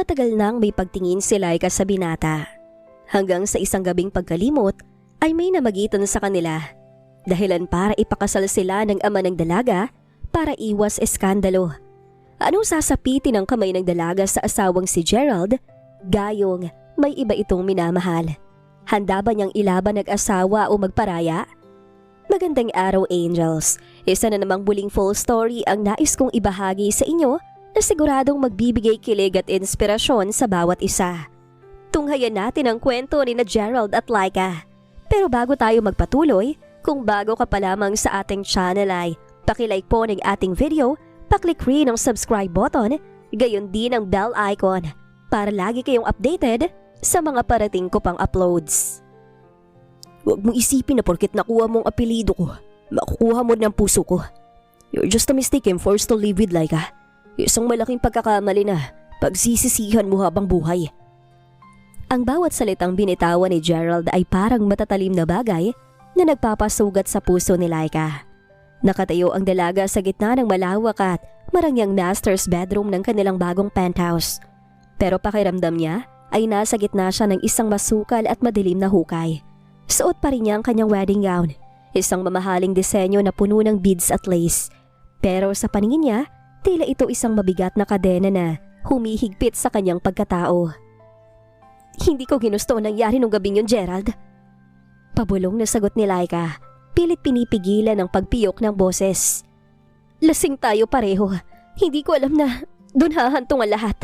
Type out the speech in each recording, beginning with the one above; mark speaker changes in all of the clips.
Speaker 1: Matagal nang may pagtingin si Laika sa binata. Hanggang sa isang gabing pagkalimot ay may namagitan sa kanila. Dahilan para ipakasal sila ng ama ng dalaga para iwas eskandalo. Anong sasapitin ng kamay ng dalaga sa asawang si Gerald? Gayong may iba itong minamahal. Handa ba niyang ilaban nag-asawa o magparaya? Magandang araw, Angels. Isa na namang buling full story ang nais kong ibahagi sa inyo na siguradong magbibigay kilig at inspirasyon sa bawat isa. Tunghayan natin ang kwento ni na Gerald at Laika. Pero bago tayo magpatuloy, kung bago ka pa lamang sa ating channel ay pakilike po ng ating video, paklik rin ang subscribe button, gayon din ang bell icon para lagi kayong updated sa mga parating ko pang uploads.
Speaker 2: Huwag mong isipin na porket nakuha mong apelido ko, makukuha mo ng puso ko. You're just a mistake and forced to live with Laika. Isang malaking pagkakamali na pagsisisihan mo habang buhay.
Speaker 1: Ang bawat salitang binitawan ni Gerald ay parang matatalim na bagay na nagpapasugat sa puso ni Laika. Nakatayo ang dalaga sa gitna ng malawak at marangyang master's bedroom ng kanilang bagong penthouse. Pero pakiramdam niya ay nasa gitna siya ng isang masukal at madilim na hukay. Suot pa rin niya ang kanyang wedding gown, isang mamahaling disenyo na puno ng beads at lace. Pero sa paningin niya, tila ito isang mabigat na kadena na humihigpit sa kanyang pagkatao. Hindi ko ginusto ang nangyari nung gabing yun, Gerald. Pabulong na sagot ni Laika, pilit pinipigilan ang pagpiyok ng boses. Lasing tayo pareho. Hindi ko alam na doon hahantong ang lahat.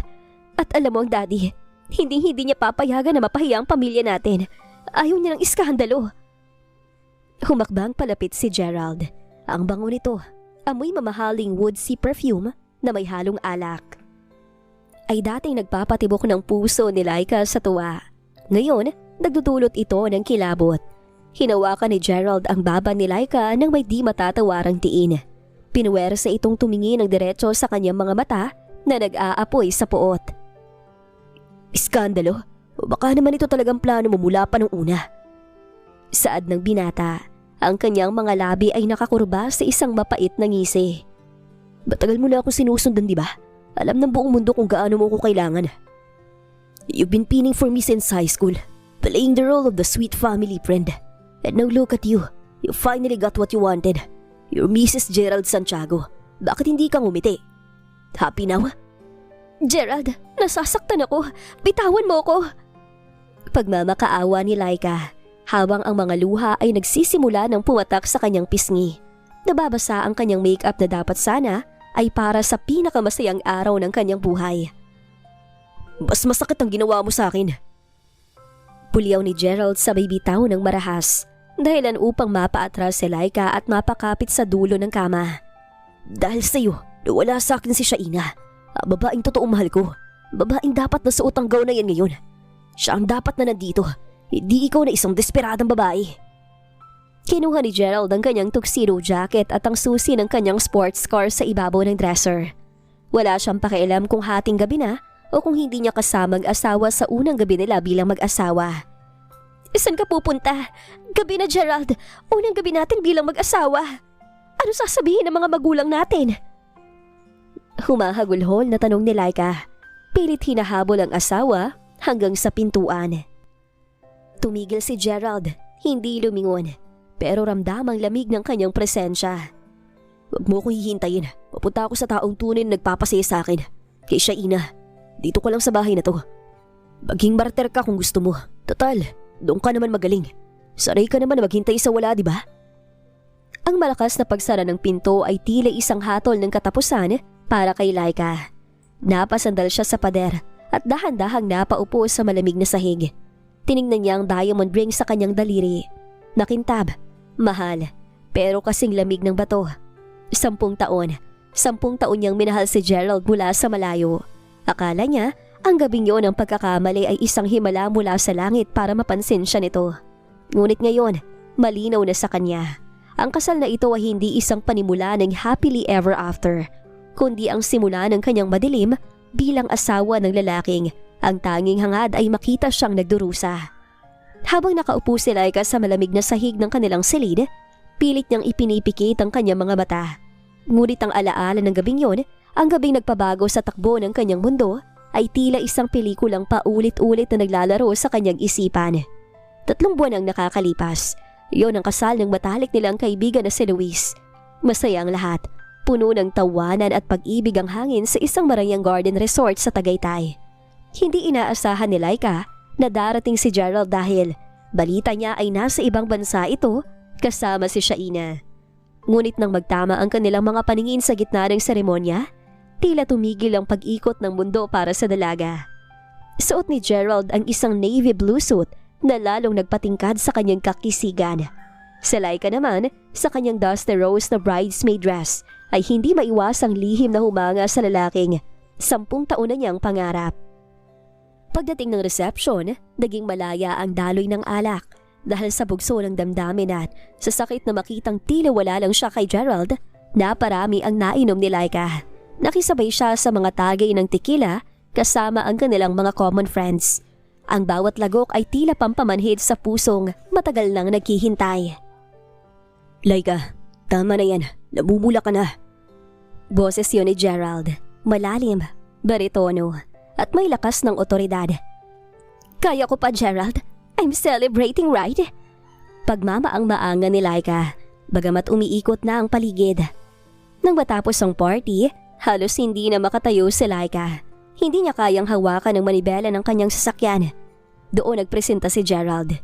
Speaker 1: At alam mo ang daddy, hindi niya papayagan na mapahiya ang pamilya natin. Ayaw niya ng iskandalo. Humakbang palapit si Gerald. Ang bango nito, amoy mamahaling woodsy perfume na may halong alak. Ay dating nagpapatibok ng puso ni Laika sa tuwa. Ngayon, nagdudulot ito ng kilabot. Hinawakan ni Gerald ang baba ni Laika nang may di matatawarang tiin. Pinuwersa itong tumingin ng diretso sa kanyang mga mata na nag-aapoy sa puot.
Speaker 2: Iskandalo? O baka naman ito talagang plano mo mula pa nung una?
Speaker 1: Saad ng binata. Ang kanyang mga labi ay nakakurba sa isang mapait na ngisi.
Speaker 2: Batagal mo na ako sinusundan, di ba? Alam ng buong mundo kung gaano mo ko kailangan. You've been pining for me since high school, playing the role of the sweet family friend. And now look at you. You finally got what you wanted. You're Mrs. Gerald Santiago. Bakit hindi ka ngumiti? Happy now?
Speaker 1: Gerald, nasasaktan ako. Bitawan mo ko. Pagmamakaawa ni Laika, habang ang mga luha ay nagsisimula ng pumatak sa kanyang pisngi. Nababasa ang kanyang makeup na dapat sana ay para sa pinakamasayang araw ng kanyang buhay.
Speaker 2: Mas masakit ang ginawa mo sa akin.
Speaker 1: Puliyaw ni Gerald sabay bitaw ng marahas, dahilan upang mapaatras si Laika at mapakapit sa dulo ng kama.
Speaker 2: Dahil sa'yo, nawala sa akin si Shaina. Babaeng totoong mahal ko. Babaeng dapat na suot ang gown na yan ngayon. Siya ang dapat na nandito. Hindi ikaw na isang desperadang babae.
Speaker 1: Kinuha ni Gerald ang kanyang tuxedo jacket at ang susi ng kanyang sports car sa ibabaw ng dresser. Wala siyang pakialam kung hating gabi na o kung hindi niya kasamang asawa sa unang gabi nila bilang mag-asawa. Saan ka pupunta? Gabi na, Gerald. Unang gabi natin bilang mag-asawa. Ano sasabihin ng mga magulang natin? Humahagulhol na tanong ni Laika. Pilit hinahabol ang asawa hanggang sa pintuan. Tumigil si Gerald, hindi lumingon, pero ramdam ang lamig ng kanyang presensya.
Speaker 2: Huwag mo akong hihintayin. Papunta ako sa taong tunay na nagpapasaya sa akin. Kay Shaina. Dito ka lang sa bahay na to. Maging martir ka kung gusto mo. Total, doon ka naman magaling. Sanay ka naman na maghintay sa wala, di ba?
Speaker 1: Ang malakas na pagsara ng pinto ay tila isang hatol ng katapusan para kay Laika. Napasandal siya sa pader at dahan-dahang napaupo sa malamig na sahig. Tiningnan niya ang diamond ring sa kanyang daliri. Nakintab, mahal, pero kasing lamig ng bato. 10 taon. 10 taon niyang minahal si Gerald mula sa malayo. Akala niya, ang gabing yun ang pagkakamali ay isang himala mula sa langit para mapansin siya nito. Ngunit ngayon, malinaw na sa kanya. Ang kasal na ito ay hindi isang panimula ng happily ever after, kundi ang simula ng kanyang madilim bilang asawa ng lalaking ang tanging hangad ay makita siyang nagdurusa. Habang nakaupo si Laika sa malamig na sahig ng kanilang silid, pilit niyang ipinipikit ang kanyang mga mata. Ngunit ang alaala ng gabing yon, ang gabing nagpabago sa takbo ng kanyang mundo, ay tila isang pelikulang paulit-ulit na naglalaro sa kanyang isipan. 3 buwan ang nakakalipas. Iyon ang kasal ng matalik nilang kaibigan na si Luis. Masaya ang lahat. Puno ng tawanan at pag-ibig ang hangin sa isang Marayang Garden Resort sa Tagaytay. Hindi inaasahan ni Laika na darating si Gerald dahil balita niya ay nasa ibang bansa ito kasama si Shaina. Ngunit nang magtama ang kanilang mga paningin sa gitna ng seremonya, tila tumigil ang pag-ikot ng mundo para sa dalaga. Suot ni Gerald ang isang navy blue suit na lalong nagpatingkad sa kanyang kakisigan. Si Laika naman, sa kanyang dusty rose na bridesmaid dress, ay hindi maiwasang lihim na humanga sa lalaking 10 taon na niyang pangarap. Pagdating ng reception, naging malaya ang daloy ng alak dahil sa bugso ng damdamin at sa sakit na makitang tila wala lang siya kay Gerald, naparami ang nainom ni Laika. Nakisabay siya sa mga tagay ng tequila kasama ang kanilang mga common friends. Ang bawat lagok ay tila pampamanhid sa pusong matagal nang naghihintay.
Speaker 2: Laika, tama na yan. Namumula ka na.
Speaker 1: Boses yun ni Gerald. Malalim, baritono, at may lakas ng otoridad. Kaya ko pa, Gerald. I'm celebrating, right? Pagmamaang maanga ni Laika, bagamat umiikot na ang paligid. Nang matapos ang party, halos hindi na makatayo si Laika. Hindi niya kayang hawakan ng manibela ng kanyang sasakyan. Doon nagpresenta si Gerald.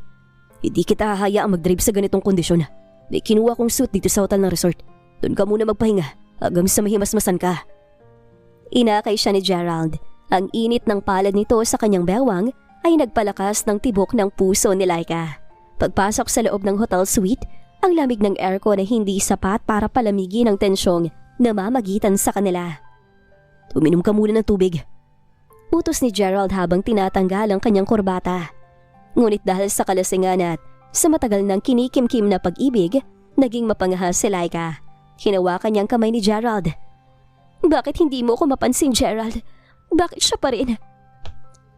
Speaker 2: Hindi kita hahayaang mag-drive sa ganitong kondisyon. May kinuha kong suit dito sa hotel ng resort. Doon ka muna magpahinga hanggang sa mahimasmasan ka.
Speaker 1: Inakay siya ni Gerald. Ang init ng palad nito sa kanyang bewang ay nagpalakas ng tibok ng puso ni Laika. Pagpasok sa loob ng hotel suite, ang lamig ng aircon na hindi sapat para palamigin ang tensyong namamagitan sa kanila.
Speaker 2: Uminom ka muna ng tubig.
Speaker 1: Utos ni Gerald habang tinatanggal ang kanyang kurbata. Ngunit dahil sa kalasingan at sa matagal ng kinikim-kim na pag-ibig, naging mapangahas si Laika. Hinawakan niyang kamay ni Gerald. Bakit hindi mo ko mapansin, Gerald? Bakit siya pa rin?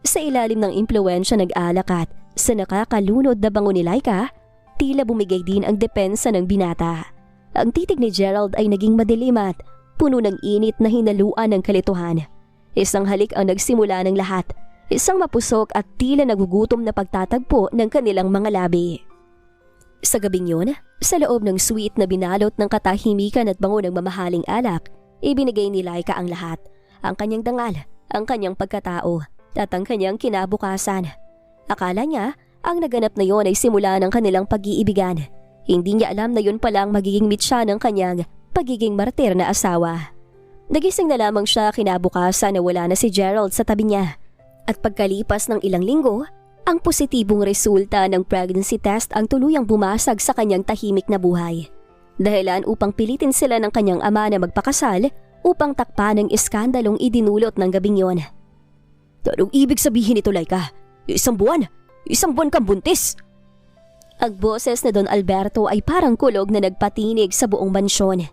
Speaker 1: Sa ilalim ng impluensya nag-alak at sa nakakalunod na bango ni Laika, tila bumigay din ang depensa ng binata. Ang titig ni Gerald ay naging madilim at puno ng init na hinaluan ng kalituhan. Isang halik ang nagsimula ng lahat. Isang mapusok at tila nagugutom na pagtatagpo ng kanilang mga labi. Sa gabing yun, sa loob ng suite na binalot ng katahimikan at bango ng mamahaling alak, ibinigay ni Laika ang lahat. Ang kanyang dangal, ang kanyang pagkatao, at ang kanyang kinabukasan. Akala niya, ang naganap na yon ay simula ng kanilang pag-iibigan. Hindi niya alam na yun palang magiging mitsa ng kanyang pagiging martir na asawa. Nagising na lamang siya kinabukasan na wala na si Gerald sa tabi niya. At pagkalipas ng ilang linggo, ang positibong resulta ng pregnancy test ang tuluyang bumasag sa kanyang tahimik na buhay. Dahilan upang pilitin sila ng kanyang ama na magpakasal upang takpan ang iskandalong idinulot ng gabing yon.
Speaker 2: Anong ibig sabihin ito, Laika? Isang buwan kang buntis!
Speaker 1: Ang boses na Don Alberto ay parang kulog na nagpatinig sa buong mansyon.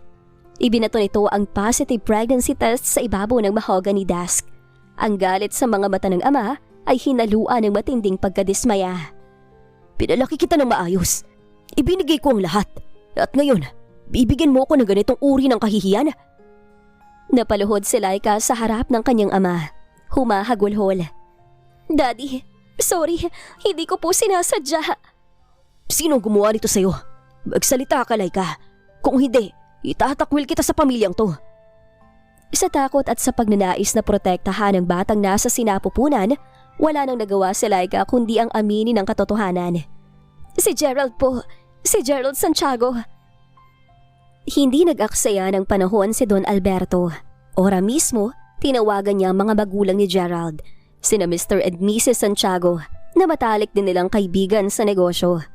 Speaker 1: Ibinato nito ang positive pregnancy test sa ibabaw ng mahogany desk. Ang galit sa mga mata ng ama ay hinaluan ng matinding pagkadismaya.
Speaker 2: Pinalaki kita ng maayos. Ibinigay ko ang lahat. At ngayon, bibigyan mo ko ng ganitong uri ng kahihiyan?
Speaker 1: Napaluhod si Laika sa harap ng kanyang ama. Humahagulhol. Daddy, sorry, hindi ko po sinasadya.
Speaker 2: Sinong gumawa nito sa'yo? Magsalita ka, Laika. Kung hindi, itatakwil kita sa pamilyang to.
Speaker 1: Sa takot at sa pagnanais na protektahan ng batang nasa sinapupunan, wala nang nagawa si Laika kundi ang aminin ng katotohanan. Si Gerald po, si Gerald Santiago. Hindi nag-aksaya ng panahon si Don Alberto. Ora mismo, tinawagan niya ang mga magulang ni Gerald, sina Mr. and Mrs. Santiago, na matalik din nilang kaibigan sa negosyo.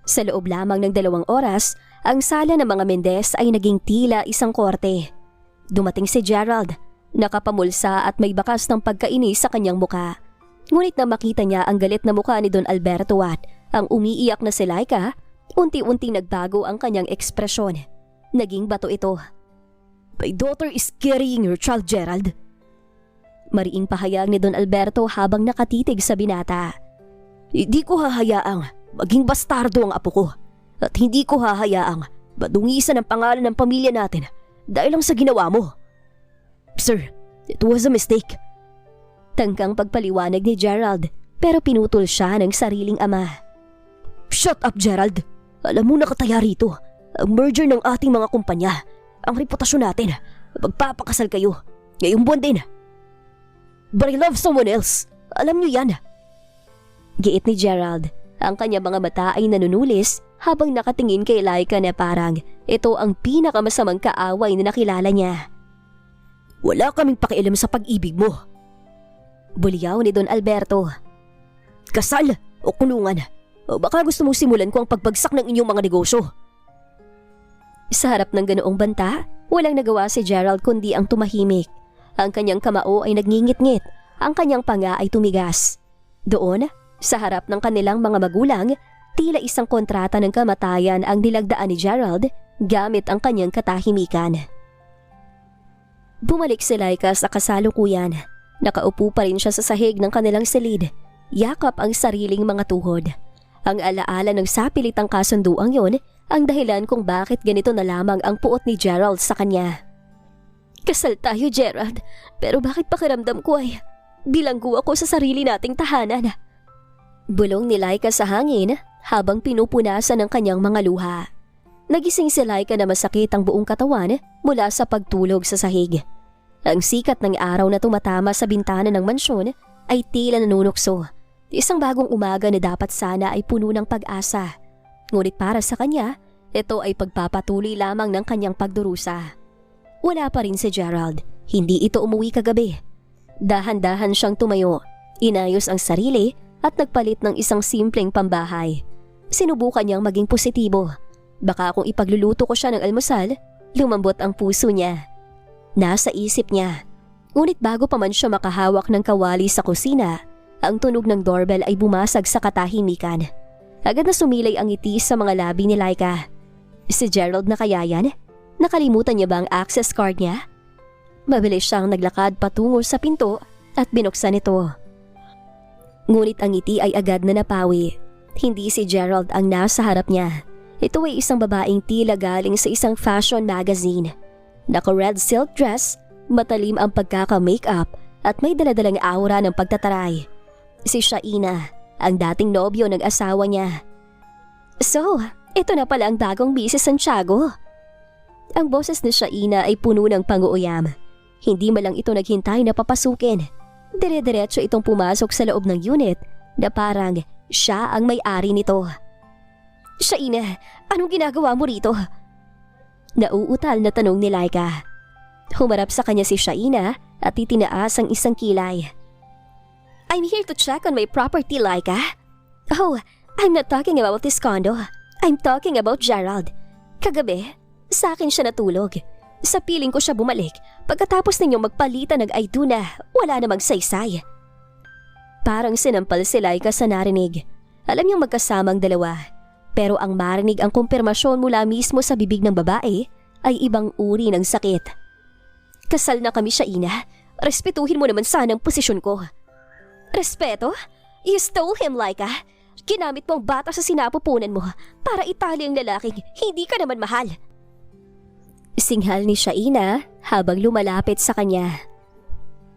Speaker 1: Sa loob lamang ng 2 oras, ang sala ng mga Mendez ay naging tila isang korte. Dumating si Gerald, nakapamulsa at may bakas ng pagkainis sa kanyang muka. Ngunit nang makita niya ang galit na muka ni Don Alberto at ang umiiyak na si Laika, unti-unti nagbago ang kanyang ekspresyon. Naging bato ito.
Speaker 2: My daughter is carrying your child, Gerald.
Speaker 1: Mariing pahayag ni Don Alberto habang nakatitig sa binata.
Speaker 2: Hindi ko hahayaang maging bastardo ang apo ko. At hindi ko hahayaang madungisan ang pangalan ng pamilya natin dahil lang sa ginawa mo. Sir, it was a mistake.
Speaker 1: Tangkang pagpaliwanag ni Gerald pero pinutol siya ng sariling ama.
Speaker 2: Shut up, Gerald! Alam mo nakataya rito. Ang merger ng ating mga kumpanya. Ang reputasyon natin. Magpapakasal kayo. Ngayong buwan din. But I love someone else. Alam niyo yan.
Speaker 1: Giit ni Gerald. Ang kanya mga mata ay nanunulis habang nakatingin kay Laika na parang ito ang pinakamasamang kaaway na nakilala niya.
Speaker 2: Wala kaming pakialam sa pag-ibig mo.
Speaker 1: Buliyaw ni Don Alberto.
Speaker 2: Kasal o kulungan. O baka gusto mong simulan ko ang pagbagsak ng inyong mga negosyo.
Speaker 1: Sa harap ng ganoong banta, walang nagawa si Gerald kundi ang tumahimik. Ang kanyang kamao ay nagngingit-ngit, ang kanyang panga ay tumigas. Doon, sa harap ng kanilang mga magulang, tila isang kontrata ng kamatayan ang nilagdaan ni Gerald gamit ang kanyang katahimikan. Bumalik si Laika sa kasalukuyan. Nakaupo pa rin siya sa sahig ng kanilang silid. Yakap ang sariling mga tuhod. Ang alaala ng sapilitang kasunduang yon ang dahilan kung bakit ganito na lamang ang puot ni Gerald sa kanya. Kasal tayo, Gerald, pero bakit pakiramdam ko ay bilanggo ako sa sarili nating tahanan? Bulong ni Laika sa hangin habang pinupunasan ng kanyang mga luha. Nagising si Laika na masakit ang buong katawan mula sa pagtulog sa sahig. Ang sikat ng araw na tumatama sa bintana ng mansyon ay tila nanunukso. Isang bagong umaga na dapat sana ay puno ng pag-asa. Ngunit para sa kanya, ito ay pagpapatuloy lamang ng kanyang pagdurusa. Wala pa rin si Gerald. Hindi ito umuwi kagabi. Dahan-dahan siyang tumayo, inayos ang sarili at nagpalit ng isang simpleng pambahay. Sinubukan niyang maging positibo. Baka kung ipagluluto ko siya ng almusal, lumambot ang puso niya. Nasa isip niya. Ngunit bago pa man siya makahawak ng kawali sa kusina, ang tunog ng doorbell ay bumasag sa katahimikan. Agad na sumilay ang ngiti sa mga labi ni Laika. Si Gerald na kaya yan? Nakalimutan niya ba ang access card niya? Mabilis siyang naglakad patungo sa pinto at binuksan ito. Ngunit ang ngiti ay agad na napawi. Hindi si Gerald ang nasa harap niya. Ito ay isang babaeng tila galing sa isang fashion magazine. Naka-red silk dress, matalim ang pagkaka-makeup at may daladalang aura ng pagtataray. Si Shaina, ang dating nobyo ng asawa niya. So, ito na pala ang bagong Mrs. Santiago. Ang boses ni Shaina ay puno ng pang-uuyam. Hindi man lang ito naghintay na papasukin. Dire-diretso itong pumasok sa loob ng unit na parang siya ang may-ari nito. Shaina, anong ginagawa mo rito? Nauutal na tanong ni Laika. Humarap sa kanya si Shaina at itinaas ang isang kilay. I'm here to check on my property, Laika. Oh, I'm not talking about this condo. I'm talking about Gerald. Kagabi, sa akin siya natulog. Sa piling ko siya bumalik pagkatapos ninyong magpalitan ng ID na wala namang saysay. Parang sinampal si Laika sa narinig. Alam niyang magkasamang dalawa. Pero ang marinig ang kumpirmasyon mula mismo sa bibig ng babae ay ibang uri ng sakit. Kasal na kami, Shaina. Respetuhin mo naman sana ang posisyon ko. Respeto? You stole him, Laika. Ginamit mo ang bata sa sinapupunan mo para itali ang lalaking hindi ka naman mahal. Singhal ni Shaina habang lumalapit sa kanya.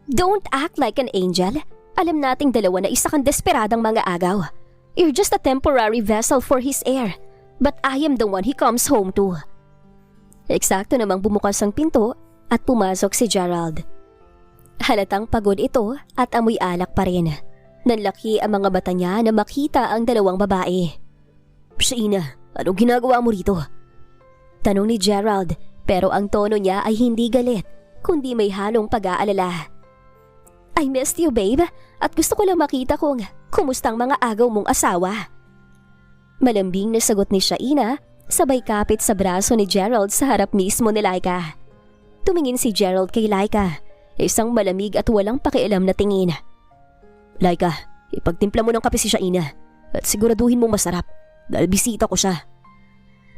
Speaker 1: Don't act like an angel. Alam nating dalawa na isa kang desperadang mga agaw. You're just a temporary vessel for his heir. But I am the one he comes home to. Eksakto namang bumukas ang pinto at pumasok si Gerald. Halatang pagod ito at amoy alak pa rin. Nanlaki ang mga mata niya na makita ang dalawang babae. Shaina, anong ginagawa mo rito? Tanong ni Gerald, pero ang tono niya ay hindi galit, kundi may halong pag-aalala. I missed you, babe, at gusto ko lang makita kung kumustang mga agaw mong asawa. Malambing na sagot ni Shaina, sabay kapit sa braso ni Gerald sa harap mismo ni Laika. Tumingin si Gerald kay Laika, isang malamig at walang pakialam na tingin. Laika, ipagtimpla mo ng kape si Shaina at siguraduhin mong masarap dahil bisita ko siya.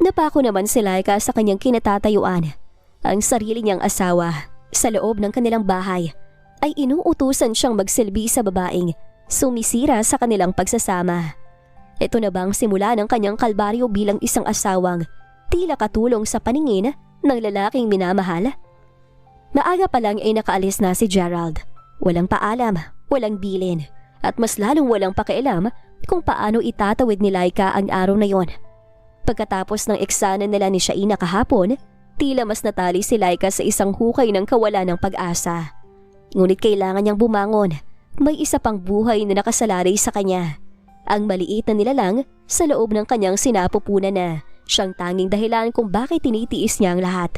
Speaker 1: Napako naman si Laika sa kanyang kinatatayuan. Ang sarili niyang asawa sa loob ng kanilang bahay ay inuutusan siyang magsilbi sa babaeng sumisira sa kanilang pagsasama. Ito na bang simula ng kanyang kalbaryo bilang isang asawang tila katulong sa paningin ng lalaking minamahal? Maaga pa lang ay nakaalis na si Gerald. Walang paalam, walang bilin, at mas lalong walang pakialam kung paano itatawid ni Laika ang araw na yon. Pagkatapos ng eksena nila ni Shaina kahapon, tila mas natali si Laika sa isang hukay ng kawalan ng pag-asa. Ngunit kailangan niyang bumangon. May isa pang buhay na nakasalalay sa kanya. Ang maliit na nilalang sa loob ng kanyang sinapupunan na siyang tanging dahilan kung bakit tinitiis niya ang lahat.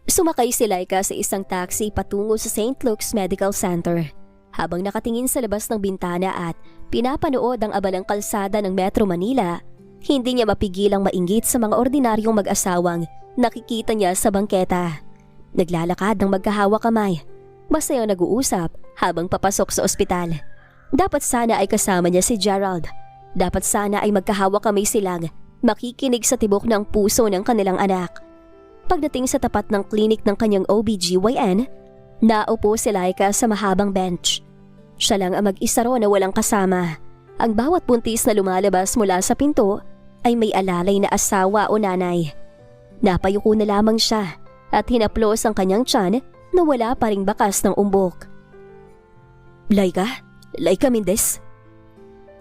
Speaker 1: Sumakay si Laika sa isang taxi patungo sa St. Luke's Medical Center. Habang nakatingin sa labas ng bintana at pinapanood ang abalang kalsada ng Metro Manila, hindi niya mapigilang mainggit sa mga ordinaryong mag-asawang nakikita niya sa bangketa. Naglalakad ng magkahawak kamay, masayang nag-uusap habang papasok sa ospital. Dapat sana ay kasama niya si Gerald. Dapat sana ay magkahawak kamay silang makikinig sa tibok ng puso ng kanilang anak. Pagdating sa tapat ng klinik ng kanyang OBGYN, naupo si Laika sa mahabang bench. Siya lang ang mag-isa ro na walang kasama. Ang bawat buntis na lumalabas mula sa pinto ay may alalay na asawa o nanay. Napayuko na lamang siya at hinaplos ang kanyang tiyan na wala pa ring bakas ng umbok. Laika Mendez?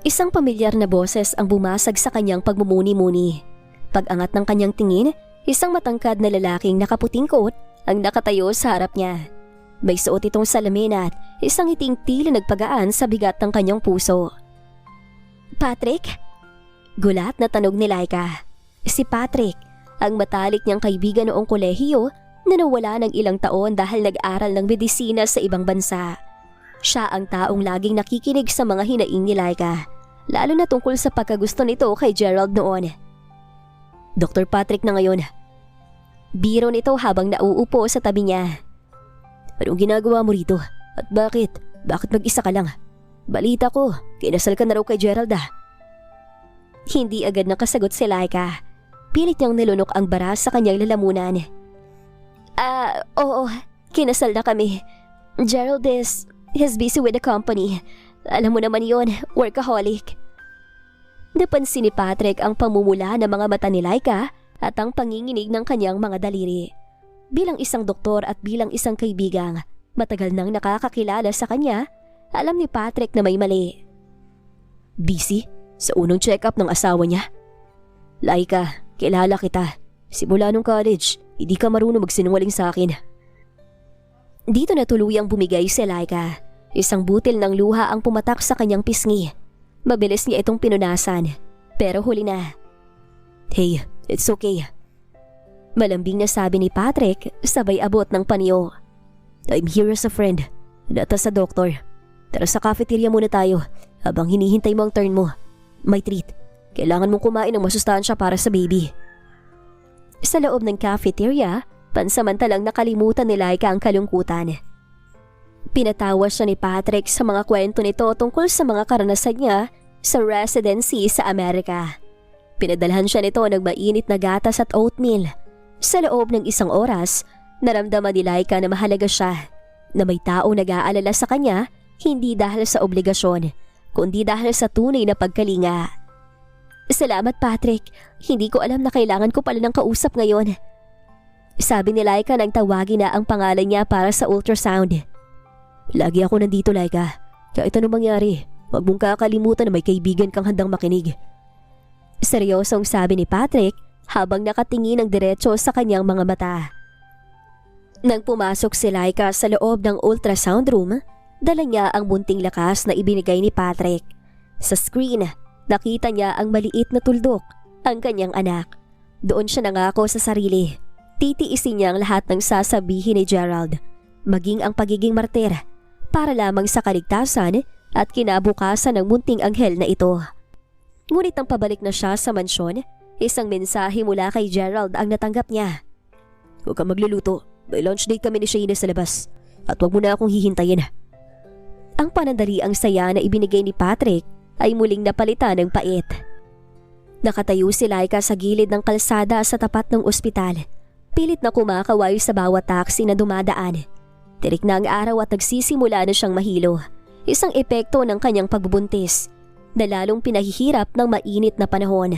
Speaker 1: Isang pamilyar na boses ang bumasag sa kanyang pagmumuni-muni. Pag-angat ng kanyang tingin, isang matangkad na lalaking nakaputing coat ang nakatayo sa harap niya. May suot itong salamin at isang ngiting tila nagpagaan sa bigat ng kanyang puso. Patrick? Gulat na tanog ni Laika. Si Patrick, ang matalik niyang kaibigan noong kolehiyo na nawala ng ilang taon dahil nag-aral ng medisina sa ibang bansa. Siya ang taong laging nakikinig sa mga hinaing ni Laika, lalo na tungkol sa pagkagusto nito kay Gerald noon. Dr. Patrick na ngayon. Biro nito habang nauupo sa tabi niya. Anong ginagawa mo rito? At bakit? Bakit mag-isa ka lang? Balita ko, kinasal ka na raw kay Gerald ah. Hindi agad nakasagot si Laika. Pilit niyang nilunok ang bara sa kanyang lalamunan. Oo, kinasal na kami. Gerald is busy with the company. Alam mo naman yon, workaholic. Napansin ni Patrick ang pamumula ng mga mata ni Laika at ang panginginig ng kanyang mga daliri. Bilang isang doktor at bilang isang kaibigang matagal nang nakakakilala sa kanya, alam ni Patrick na may mali. Busy? Sa unang check-up ng asawa niya? Laika, kilala kita. Simula nung college, hindi ka marunong magsinungaling sa akin. Dito na tuluyang bumigay si Laika. Isang butil ng luha ang pumatak sa kanyang pisngi. Mabilis niya itong pinunasan, pero huli na. Hey, it's okay. Malambing na sabi ni Patrick sabay abot ng panyo. I'm here as a friend, not as a doctor. Tara sa cafeteria muna tayo habang hinihintay mo ang turn mo. May treat. Kailangan mong kumain ng masustansya para sa baby. Sa loob ng cafeteria, pansamantalang nakalimutan ni Laika ang kalungkutan. Pinatawa siya ni Patrick sa mga kwento nito tungkol sa mga karanasan niya sa residency sa Amerika. Pinadalhan siya nito ng mainit na gatas at oatmeal. Sa loob ng isang oras, naramdaman ni Laika na mahalaga siya, na may taong nag-aalala sa kanya hindi dahil sa obligasyon, kundi dahil sa tunay na pagkalinga. Salamat Patrick, hindi ko alam na kailangan ko pala ng kausap ngayon. Sabi ni Laika nang tawagin na ang pangalan niya para sa ultrasound. Lagi ako nandito Laika, kahit anong mangyari, huwag mong kakalimutan na may kaibigan kang handang makinig. Seryosong sabi ni Patrick habang nakatingin ng diretso sa kanyang mga mata. Nang pumasok si Laika sa loob ng ultrasound room, dala niya ang munting lakas na ibinigay ni Patrick. Sa screen, nakita niya ang maliit na tuldok, ang kanyang anak. Doon siya nangako sa sarili. Titiisin niya ang lahat ng sasabihin ni Gerald, maging ang pagiging martir, para lamang sa kaligtasan at kinabukasan ng munting anghel na ito. Ngunit nang pabalik na siya sa mansyon, isang mensahe mula kay Gerald ang natanggap niya. Huwag kang magluluto, may lunch date kami ni Shaina sa labas at huwag mo na akong hihintayin. Ang panandaliang saya na ibinigay ni Patrick ay muling napalitan ng pait. Nakatayo si Laika sa gilid ng kalsada sa tapat ng ospital. Pilit na kumakaway sa bawat taxi na dumadaan. Tirik na ang araw at nagsisimula na siyang mahilo. Isang epekto ng kanyang pagbubuntis na lalong pinahihirap ng mainit na panahon.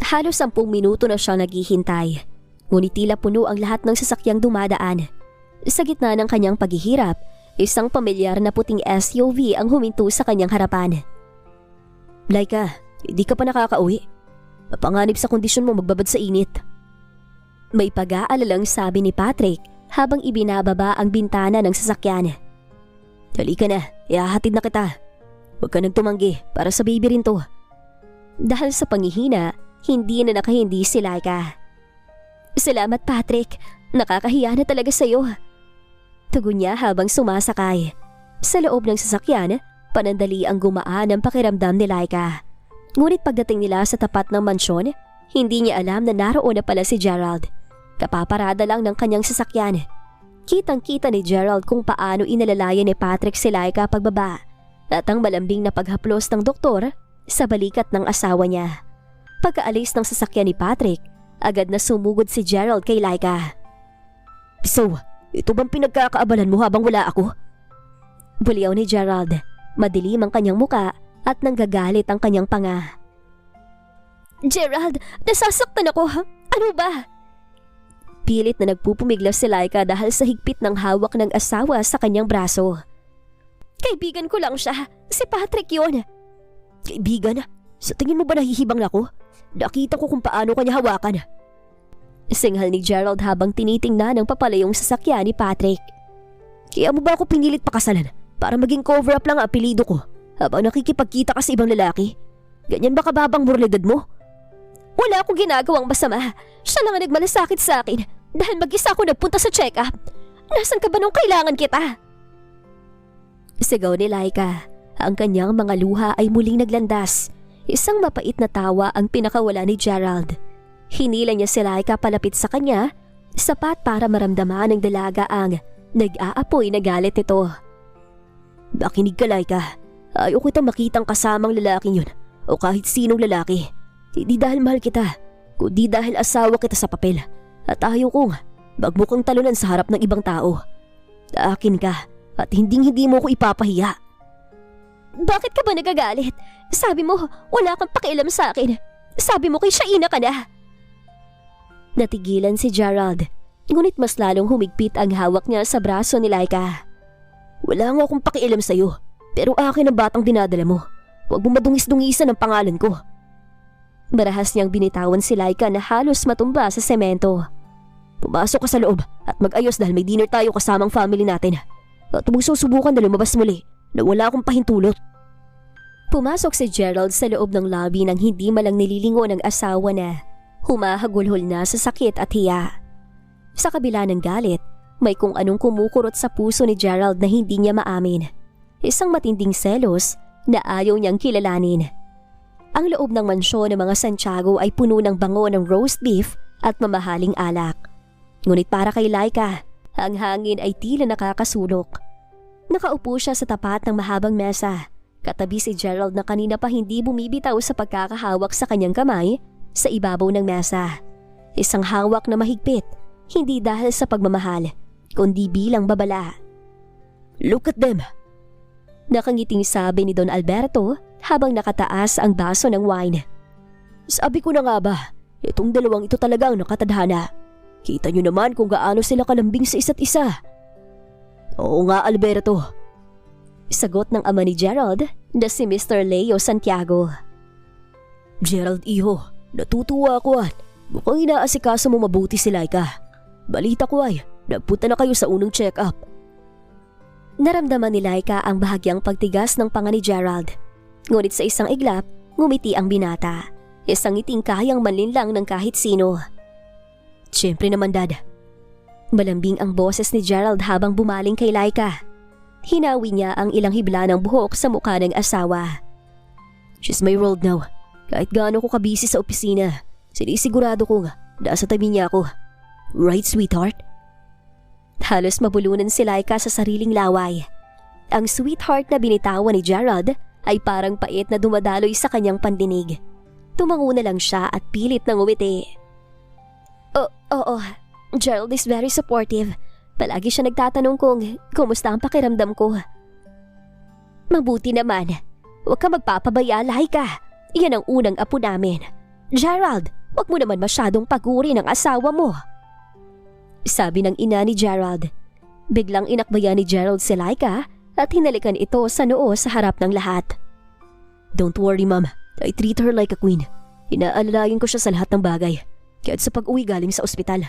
Speaker 1: Halos 10 minuto na siyang naghihintay. Ngunit tila puno ang lahat ng sasakyang dumadaan. Sa gitna ng kanyang paghihirap, Isang pamilyar na puting SUV ang huminto sa kanyang harapan.
Speaker 2: Laika, hindi ka pa nakakauwi. Mapanganib sa kondisyon mo magbabad sa init.
Speaker 1: May pag-aalalang sabi ni Patrick habang ibinababa ang bintana ng sasakyan.
Speaker 2: Halika na, ihahatid na kita. Huwag ka nang tumanggi para sa baby rin to.
Speaker 1: Dahil sa panghihina, hindi na nakahindi si Laika. Salamat Patrick, nakakahiya na talaga sa'yo. Tugon niya habang sumasakay. Sa loob ng sasakyan, panandali ang gumaan ang pakiramdam ni Laika. Ngunit pagdating nila sa tapat ng mansyon, hindi niya alam na naroon na pala si Gerald. Kapaparada lang ng kanyang sasakyan. Kitang-kita ni Gerald kung paano inalalayan ni Patrick si Laika pagbaba at ang malambing na paghaplos ng doktor sa balikat ng asawa niya. Pagkaalis ng sasakyan ni Patrick, agad na sumugod si Gerald kay Laika.
Speaker 2: So, ito bang pinagkakaabalan mo habang wala ako?
Speaker 1: Buliyaw ni Gerald. Madilim ang kanyang muka at nanggagalit ang kanyang panga. Gerald, nasasaktan ako ha? Ano ba? Pilit na nagpupumiglas si Laika dahil sa higpit ng hawak ng asawa sa kanyang braso. Kaibigan ko lang siya. Si Patrick yun.
Speaker 2: Kaibigan? Sa tingin mo ba nahihibang ako? Nakita ko kung paano kanya hawakan.
Speaker 1: Singhal ni Gerald habang tinitingnan ang papalayong sasakyan ni Patrick.
Speaker 2: Kaya mo ba ako pinilit pakasalan para maging cover-up lang ang apelido ko habang nakikipagkita ka sa ibang lalaki? Ganyan ba kababang moralidad mo?
Speaker 1: Wala akong ginagawang masama. Siya lang ang nagmalasakit sa akin dahil mag-isa ako nagpunta sa check-up. Nasaan ka ba nung kailangan kita? Sigaw ni Laika. Ang kanyang mga luha ay muling naglandas. Isang mapait na tawa ang pinakawala ni Gerald. Hinila niya si Laika palapit sa kanya, sapat para maramdaman ng dalaga ang nag-aapoy na galit nito.
Speaker 2: Nakinig ka, Laika. Ayaw kitang makitang kasamang lalaking yun o kahit sinong lalaki. Hindi dahil mahal kita, kundi dahil asawa kita sa papel at ayaw kong magmukhang talunan sa harap ng ibang tao. Akin ka at hindi mo ko ipapahiya.
Speaker 1: Bakit ka ba nagagalit? Sabi mo, wala kang pakialam sa akin. Sabi mo kay Shaina ka na. Natigilan si Gerald, ngunit mas lalong humigpit ang hawak niya sa braso ni Laika.
Speaker 2: Wala nga akong pakialam sa'yo, pero akin ang batang dinadala mo. Huwag mo madungis-dungisan ang pangalan ko.
Speaker 1: Marahas niyang binitawan si Laika na halos matumba sa semento.
Speaker 2: Pumasok ka sa loob at mag-ayos dahil may dinner tayo kasamang family natin. At huwag susubukan na lumabas muli na wala akong pahintulot.
Speaker 1: Pumasok si Gerald sa loob ng lobby nang hindi malang nililingon ng asawa na humahagulhol na sa sakit at hiya. Sa kabila ng galit, may kung anong kumukurot sa puso ni Gerald na hindi niya maamin. Isang matinding selos na ayaw niyang kilalanin. Ang loob ng mansyon ng mga Santiago ay puno ng bango ng roast beef at mamahaling alak. Ngunit para kay Laika, ang hangin ay tila nakakasulok. Nakaupo siya sa tapat ng mahabang mesa, katabi si Gerald na kanina pa hindi bumibitaw sa pagkakahawak sa kanyang kamay sa ibabaw ng mesa. Isang hawak na mahigpit, hindi dahil sa pagmamahal, kundi bilang babala.
Speaker 2: Look at them!
Speaker 1: Nakangiting sabi ni Don Alberto habang nakataas ang baso ng wine.
Speaker 2: Sabi ko na nga ba, itong dalawang ito talaga ang nakatadhana. Kita nyo naman kung gaano sila kalambing sa isa't isa. Oo nga, Alberto.
Speaker 1: Sagot ng ama ni Gerald na si Mr. Leo Santiago.
Speaker 2: Gerald, iho, natutuwa ako at mukhang inaasikaso mo mabuti si Laika. Balita ko ay nagpunta na kayo sa unang check-up.
Speaker 1: Naramdaman ni Laika ang bahagyang pagtigas ng panga ni Gerald. Ngunit sa isang iglap, ngumiti ang binata. Isang ngiting kayang manlinlang ng kahit sino.
Speaker 2: Siyempre naman, Dad.
Speaker 1: Malambing ang boses ni Gerald habang bumaling kay Laika. Hinawi niya ang ilang hibla ng buhok sa mukha ng asawa.
Speaker 2: She's my world now. Kahit gaano ko kabisi sa opisina, sinisigurado kong nasa tabi niya ako. Right, sweetheart?
Speaker 1: Halos mabulunan si Laika sa sariling laway. Ang sweetheart na binitawan ni Gerald ay parang pait na dumadaloy sa kanyang pandinig. Tumango na lang siya at pilit na ngumiti. Oo, Gerald is very supportive. Palagi siya nagtatanong kung kumusta ang pakiramdam ko. Mabuti naman. Huwag ka magpapabaya, Laika. Yan ang unang apo namin. Gerald, huwag mo naman masyadong paguri ng asawa mo. Sabi ng ina ni Gerald. Biglang inakbayan ni Gerald si Laika at hinalikan ito sa noo sa harap ng lahat.
Speaker 2: Don't worry, ma'am. I treat her like a queen. Inaalalayan ko siya sa lahat ng bagay. Kahit sa pag-uwi galing sa ospital.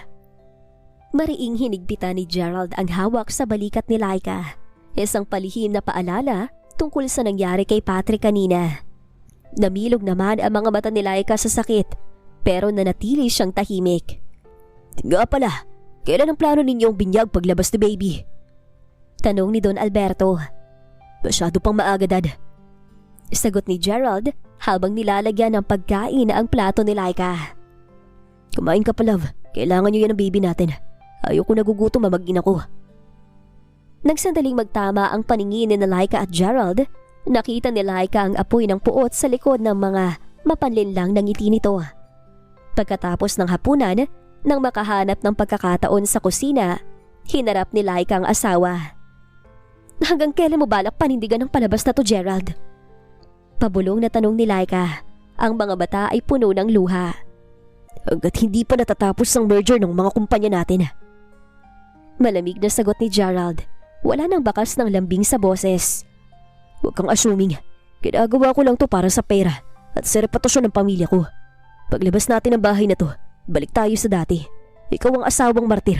Speaker 1: Mariing hinigpitan ni Gerald ang hawak sa balikat ni Laika. Isang palihim na paalala tungkol sa nangyari kay Patrick kanina. Namilog naman ang mga mata ni Laika sa sakit pero nanatili siyang tahimik.
Speaker 2: Nga pala, kailan ang plano ninyong binyag paglabas ni baby?
Speaker 1: Tanong ni Don Alberto.
Speaker 2: Masyado pang maaga, Dad.
Speaker 1: Sagot ni Gerald habang nilalagyan ng pagkain ang plato ni Laika.
Speaker 2: Kumain ka pa, love. Kailangan niyo yan ng baby natin. Ayoko nagugutom mag-ina ko.
Speaker 1: Nagsandaling magtama ang paningin ni Laika at Gerald. Nakita ni Laika ang apoy ng puot sa likod ng mga mapanlinlang ng ngiti nito. Pagkatapos ng hapunan, nang makahanap ng pagkakataon sa kusina, hinarap ni Laika ang asawa. Hanggang kailan mo balak panindigan ng palabas na to, Gerald? Pabulong na tanong ni Laika. Ang mga bata ay puno ng luha.
Speaker 2: Hanggat hindi pa natatapos ang merger ng mga kumpanya natin.
Speaker 1: Malamig na sagot ni Gerald. Wala nang bakas ng lambing sa boses.
Speaker 2: Huwag kang assuming. Ginagawa ko lang to para sa pera at sa reputasyon ng pamilya ko. Paglabas natin ng bahay na to, balik tayo sa dati. Ikaw ang asawang martir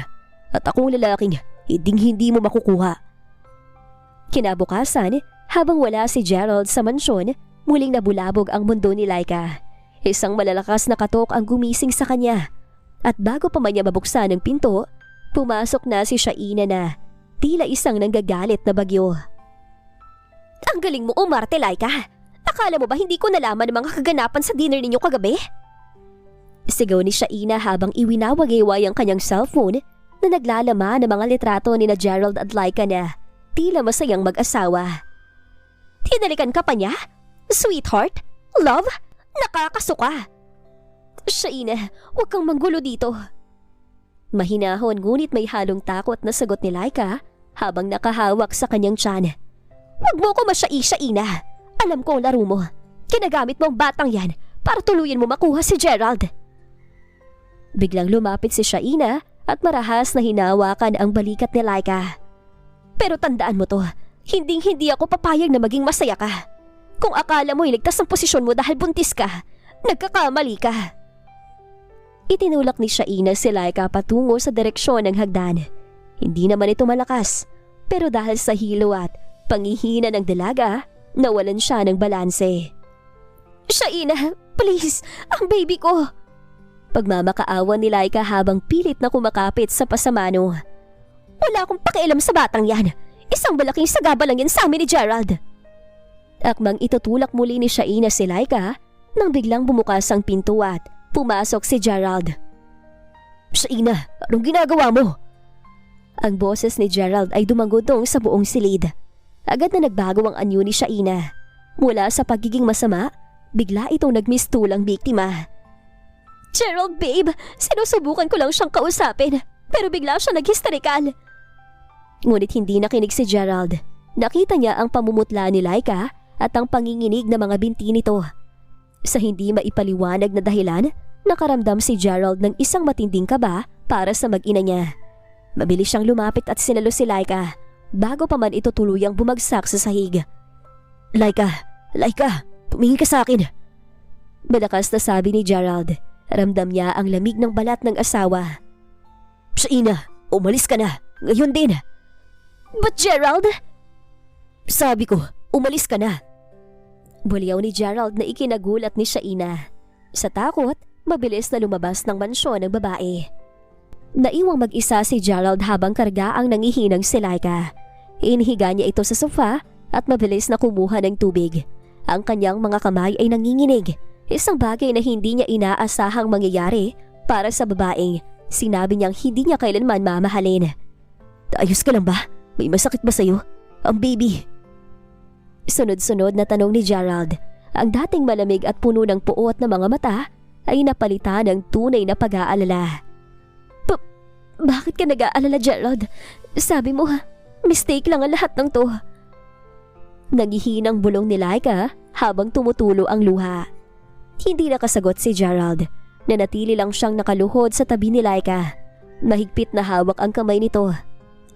Speaker 2: at akong lalaking hindi mo makukuha.
Speaker 1: Kinabukasan, habang wala si Gerald sa mansyon, muling nabulabog ang mundo ni Laika. Isang malalakas na katok ang gumising sa kanya. At bago pa man niya mabuksan ang pinto, pumasok na si Shaina na tila isang nanggagalit na bagyo. Ang galing mo umarte, Laika. Akala mo ba hindi ko nalaman ang mga kaganapan sa dinner ninyo kagabi? Sigaw ni Shaina habang iwinawagayway ang kanyang cellphone na naglalaman ng mga litrato ni na Gerald at Laika na tila masayang mag-asawa. Hinalikan ka pa niya? Sweetheart? Love? Nakakasuka. Shaina, huwag kang manggulo dito. Mahinahon ngunit may halong takot na sagot ni Laika habang nakahawak sa kanyang tiyan. Huwag mo ko Shaina. Alam ko ang laro mo. Kinagamit mo ang batang yan para tuluyan mo makuha si Gerald. Biglang lumapit si Shaina at marahas na hinawakan ang balikat ni Laika. Pero tandaan mo to, hindi ako papayag na maging masaya ka. Kung akala mo iligtas ang posisyon mo dahil buntis ka, nagkakamali ka. Itinulak ni Shaina si Laika patungo sa direksyon ng hagdan. Hindi naman ito malakas, pero dahil sa hilo at pangihina ng dalaga, nawalan siya ng balanse. Shaina, please, ang baby ko! Pagmamakaawan ni Laika habang pilit na kumakapit sa pasamano. Wala akong pakialam sa batang yan. Isang balaking sagaba lang yan sa amin ni Gerald. Akmang itutulak muli ni Shaina si Laika nang biglang bumukas ang pinto at pumasok si Gerald.
Speaker 2: Shaina, anong ginagawa mo?
Speaker 1: Ang boses ni Gerald ay dumagudong sa buong silid. Agad na nagbago ang anyo ni Shaina. Mula sa pagiging masama, bigla itong nagmistulang biktima. Gerald, babe, sinusubukan ko lang siyang kausapin, pero bigla siya naghisterikal. Ngunit hindi nakinig si Gerald. Nakita niya ang pamumutla ni Laika at ang panginginig ng mga binti nito. Sa hindi maipaliwanag na dahilan, nakaramdam si Gerald ng isang matinding kaba para sa mag-ina niya. Mabilis siyang lumapit at sinalo si Laika bago pa man ito tuluyang bumagsak sa sahig.
Speaker 2: Laika, tumingin ka sa akin.
Speaker 1: Malakas na sabi ni Gerald. Ramdam niya ang lamig ng balat ng asawa.
Speaker 2: Shaina, umalis ka na. Ngayon din.
Speaker 1: But Gerald?
Speaker 2: Sabi ko, umalis ka na.
Speaker 1: Bulyaw ni Gerald na ikinagulat ni Shaina. Sa takot, mabilis na lumabas ng mansyon ng babae. Naiwang mag-isa si Gerald habang kargaang nangihinang si Laika. Inihiga niya ito sa sofa at mabilis na kumuha ng tubig. Ang kanyang mga kamay ay nanginginig. Isang bagay na hindi niya inaasahang mangyayari para sa babaeng sinabi niyang hindi niya kailanman mamahalin.
Speaker 2: Ayos ka lang ba? May masakit ba sa'yo? Ang baby.
Speaker 1: Sunod-sunod na tanong ni Gerald. Ang dating malamig at puno ng puot na mga mata ay napalitan ng tunay na pag-aalala. Bakit ka nag-aalala, Gerald? Sabi mo, mistake lang ang lahat ng to. Naghihinang bulong ni Laika habang tumutulo ang luha. Hindi nakasagot si Gerald. Nanatili lang siyang nakaluhod sa tabi ni Laika. Mahigpit na hawak ang kamay nito.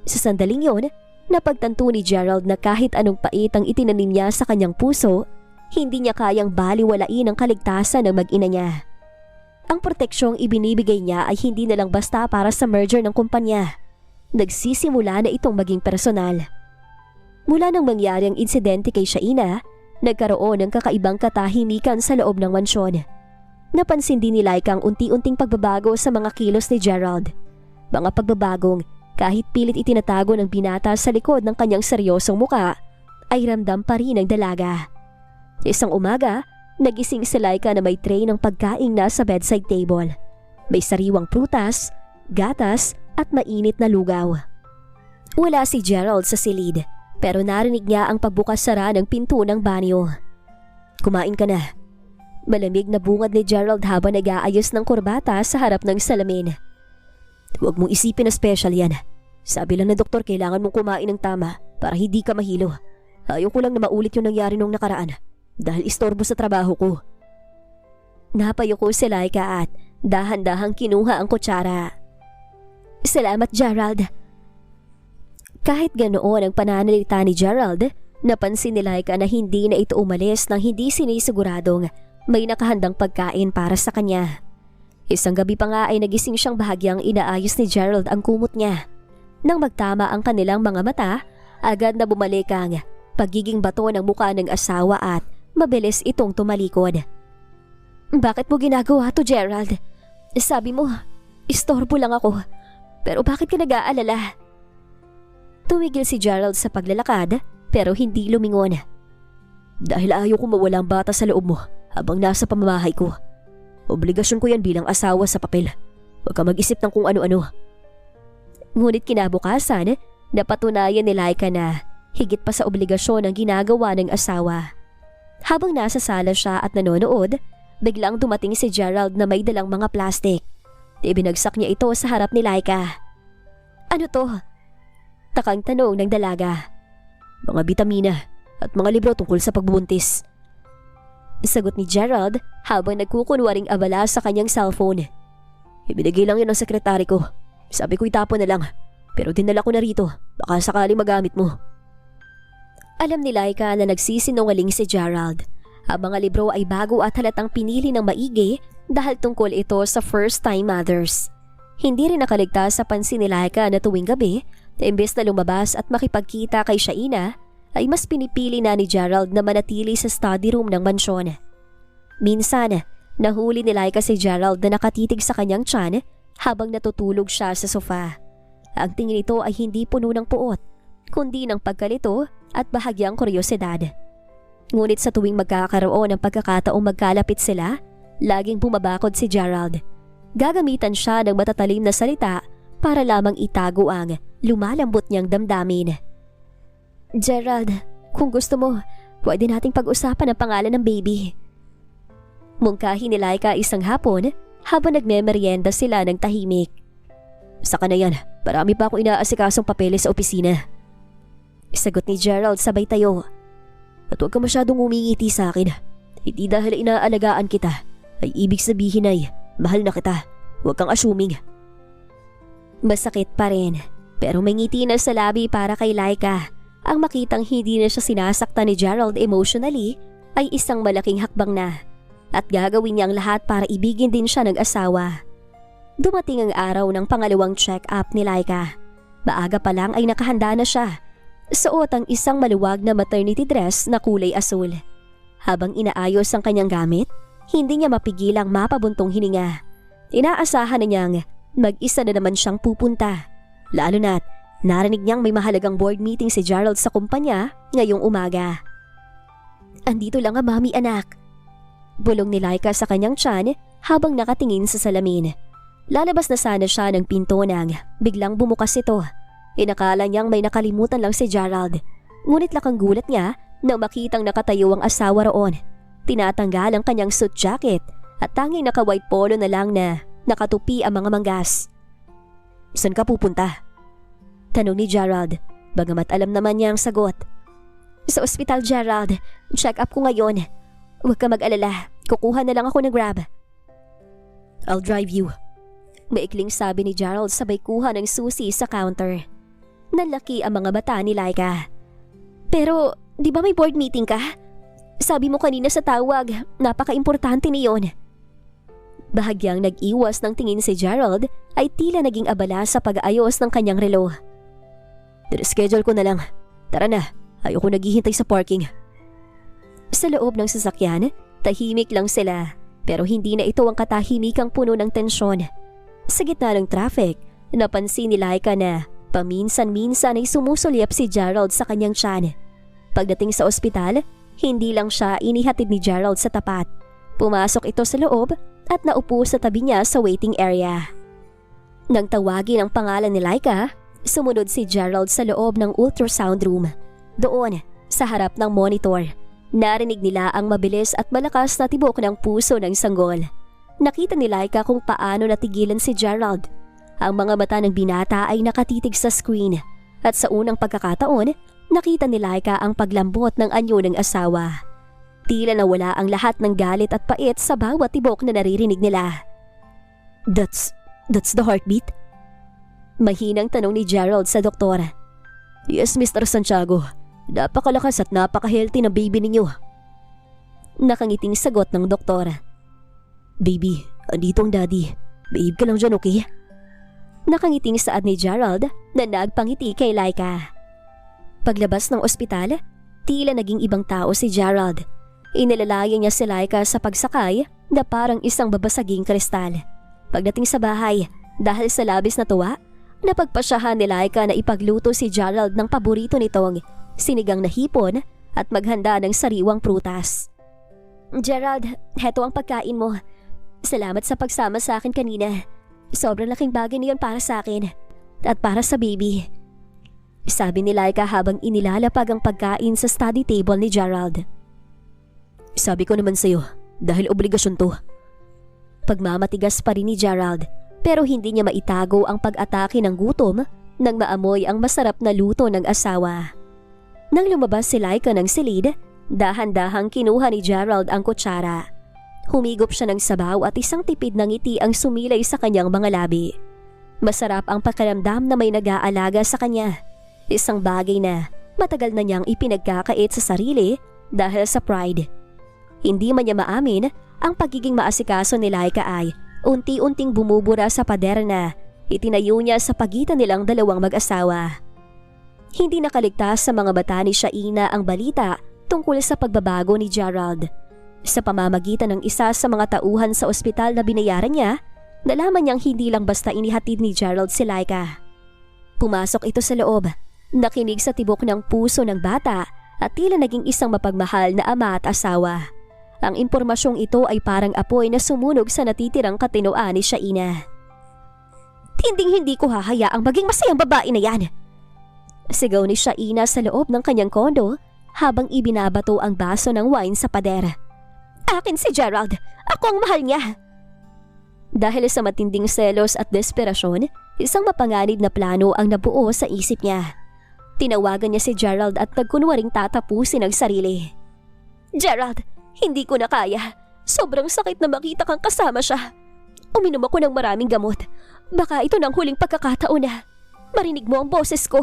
Speaker 1: Sa sandaling yon, napagtanto ni Gerald na kahit anong pait ang itinanim niya sa kanyang puso, hindi niya kayang baliwalain ang kaligtasan ng mag-ina niya. Ang proteksyong ibinibigay niya ay hindi na lang basta para sa merger ng kumpanya. Nagsisimula na itong maging personal. Mula nang mangyari ang insidente kay Shaina, nagkaroon ng kakaibang katahimikan sa loob ng mansyon. Napansin din ni Laika ang unti-unting pagbabago sa mga kilos ni Gerald. Mga pagbabagong kahit pilit itinatago ng binata sa likod ng kanyang seryosong muka, ay ramdam pa rin ng dalaga. Isang umaga, nagising si Laika na may tray ng pagkaing nasa bedside table. May sariwang prutas, gatas at mainit na lugaw. Wala si Gerald sa silid, pero narinig niya ang pagbukas-sara ng pinto ng banyo. "Kumain ka na." Malamig na bungad ni Gerald habang nag-aayos ng kurbata sa harap ng salamin. "Huwag mong isipin na special yan. Sabi lang ng doktor kailangan mong kumain ng tama para hindi ka mahilo. Ayaw ko lang na maulit yung nangyari nung nakaraan dahil istorbo sa trabaho ko." Napayuko si Laika at dahan-dahang kinuha ang kutsara. "Salamat, Gerald." Kahit ganoon ang pananalita ni Gerald, napansin ni Laika na hindi na ito umalis nang hindi sinisiguradong may nakahandang pagkain para sa kanya. Isang gabi pa nga ay nagising siyang bahagyang inaayos ni Gerald ang kumot niya. Nang magtama ang kanilang mga mata, agad na bumalik ang pagiging bato ng mukha ng asawa at mabilis itong tumalikod. "Bakit mo ginagawa to, Gerald? Sabi mo, istorbo lang ako. Pero bakit ka nag-aalala?" Tumigil si Gerald sa paglalakad pero hindi lumingon. "Dahil ayaw ko mawala ang bata sa loob mo habang nasa pamamahay ko. Obligasyon ko yan bilang asawa sa papel. Huwag ka mag-isip ng kung ano-ano." Ngunit kinabukasan, napatunayan ni Laika na higit pa sa obligasyon ang ginagawa ng asawa. Habang nasa sala siya at nanonood, biglang dumating si Gerald na may dalang mga plastic. Ibinagsak niya ito sa harap ni Laika. "Ano to?" Takang tanong ng dalaga. "Mga bitamina at mga libro tungkol sa pagbubuntis." Sagot ni Gerald habang nagkukunwaring abala sa kanyang cellphone. "Ibinigay lang yun ng sekretary ko. Sabi ko itapon na lang, pero dinala ko na rito. Baka sakali magamit mo." Alam ni Laika na nagsisinungaling si Gerald. Ang mga libro ay bago at halatang pinili ng maigi dahil tungkol ito sa first-time mothers. Hindi rin nakaligtas sa pansin ni Laika na tuwing gabi, imbes na lumabas at makipagkita kay Shaina, ay mas pinipili na ni Gerald na manatili sa study room ng mansyon. Minsan, nahuli ni Laika si Gerald na nakatitig sa kanyang tiyan habang natutulog siya sa sofa. Ang tingin nito ay hindi puno ng puot, kundi ng pagkalito at bahagyang kuryosidad. Ngunit sa tuwing magkakaroon ng pagkakataong magkalapit sila, laging bumabakod si Gerald. Gagamitan siya ng matatalim na salita para lamang itago ang lumalambot niyang damdamin. "Gerald, kung gusto mo, pwede nating pag-usapan ang pangalan ng baby." Mungkahi ni Laika isang hapon habang nagmemeryenda sila ng tahimik. "Saka na yan, marami pa akong inaasikasong papeles sa opisina." Sagot ni Gerald sabay tayo. "At huwag ka masyadong umingiti sa akin. Hindi dahil inaalagaan kita ay ibig sabihin ay mahal na kita. Huwag kang assuming." Masakit pa rin, pero may ngiti na sa labi para kay Laika. Ang makitang hindi na siya sinasaktan ni Gerald emotionally ay isang malaking hakbang na. At gagawin niya ang lahat para ibigin din siya ng asawa. Dumating ang araw ng pangalawang check-up ni Laika. Maaga pa lang ay nakahanda na siya. Suot ang isang maluwag na maternity dress na kulay asul. Habang inaayos ang kanyang gamit, hindi niya mapigilang mapabuntong hininga. Inaasahan na niyang mag-isa na naman siyang pupunta. Lalo na't narinig niyang may mahalagang board meeting si Gerald sa kumpanya ngayong umaga. "Andito lang ang mami, anak." Bulong ni Laika sa kanyang tiyan habang nakatingin sa salamin. Lalabas na sana siya ng pinto nang biglang bumukas ito. Inakala niyang may nakalimutan lang si Gerald. Ngunit lakang gulat niya nang makitang nakatayo ang asawa roon. Tinatanggal ang kanyang suit jacket at tanging naka-white polo na lang na nakatupi ang mga manggas. "Saan ka pupunta?" Tanong ni Gerald, bagamat alam naman niya ang sagot. "Sa ospital, Gerald. Check up ko ngayon. Huwag ka mag-alala. Kukuha na lang ako ng Grab." "I'll drive you." Maikling sabi ni Gerald sabay kuha ng susi sa counter. Nanlaki ang mga mata ni Laika. Pero, di ba may board meeting ka? Sabi mo kanina sa tawag, napaka-importante niyon. Bahagyang nag-iwas ng tingin si Gerald ay tila naging abala sa pag-aayos ng kanyang relo. Schedule ko na lang. Tara na, ayoko naghihintay sa parking. Sa loob ng sasakyan, tahimik lang sila pero hindi na ito ang katahimikang puno ng tensyon. Sa gitna ng traffic, napansin ni Laika na paminsan-minsan ay sumusulyap si Gerald sa kanyang tiyan. Pagdating sa ospital, hindi lang siya inihatid ni Gerald sa tapat. Pumasok ito sa loob at naupo sa tabi niya sa waiting area. Nang tawagin ang pangalan ni Laika, sumunod si Gerald sa loob ng ultrasound room. Doon, sa harap ng monitor, narinig nila ang mabilis at malakas na tibok ng puso ng sanggol. Nakita ni Laika kung paano natigilan si Gerald. Ang mga mata ng binata ay nakatitig sa screen at sa unang pagkakataon, nakita ni Laika ang paglambot ng anyo ng asawa. Tila nawala ang lahat ng galit at pait sa bawat tibok na naririnig nila. That's the heartbeat? Mahinang tanong ni Gerald sa doktor. Yes, Mr. Santiago. Napakalakas at napaka-healthy ng baby ninyo. Nakangiting sagot ng doktor. Baby, andito ang daddy. Behave ka lang dyan, okay? Nakangiting saad ni Gerald na nagpangiti kay Laika. Paglabas ng ospital, tila naging ibang tao si Gerald. Inilalayan niya si Laika sa pagsakay na parang isang babasaging kristal. Pagdating sa bahay, dahil sa labis na tuwa, napagpasyahan ni Laika na ipagluto si Gerald ng paborito nitong sinigang na hipon at maghanda ng sariwang prutas. Gerald, heto ang pagkain mo. Salamat sa pagsama sa akin kanina. Sobrang laking bagay niyon para sa akin at para sa baby. Sabi ni Laika habang inilalapag ang pagkain sa study table ni Gerald. Sabi ko naman sa'yo, dahil obligasyon to. Pagmamatigas pa rin ni Gerald pero hindi niya maitago ang pag-atake ng gutom nang maamoy ang masarap na luto ng asawa. Nang lumabas si Laika ng silid, dahan-dahang kinuha ni Gerald ang kutsara. Humigop siya ng sabaw at isang tipid ng ngiti ang sumilay sa kanyang mga labi. Masarap ang pakiramdam na may nag-aalaga sa kanya. Isang bagay na matagal na niyang ipinagkakait sa sarili dahil sa pride. Hindi man niya maamin, ang pagiging maasikaso ni Laika ay unti-unting bumubura sa pader na itinayo niya sa pagitan nilang dalawang mag-asawa. Hindi nakaligtas sa mga mata ni Shaina ang balita tungkol sa pagbabago ni Gerald. Sa pamamagitan ng isa sa mga tauhan sa ospital na binayaran niya, nalaman niyang hindi lang basta inihatid ni Gerald si Laika. Pumasok ito sa loob, nakinig sa tibok ng puso ng bata at tila naging isang mapagmahal na ama at asawa. Ang impormasyong ito ay parang apoy na sumunog sa natitirang katinoan ni Shaina. Hindi ko hahayaang maging masayang babae na yan. Sigaw ni Shaina sa loob ng kanyang kondo habang ibinabato ang baso ng wine sa pader. Akin si Gerald, ako ang mahal niya. Dahil sa matinding selos at desperasyon, isang mapanganib na plano ang nabuo sa isip niya. Tinawagan niya si Gerald at nagkunwaring tatapusin ang sarili. Gerald, hindi ko na kaya. Sobrang sakit na makita kang kasama siya. Uminom ako ng maraming gamot. Baka ito ng huling pagkakataon na marinig mo ang boses ko.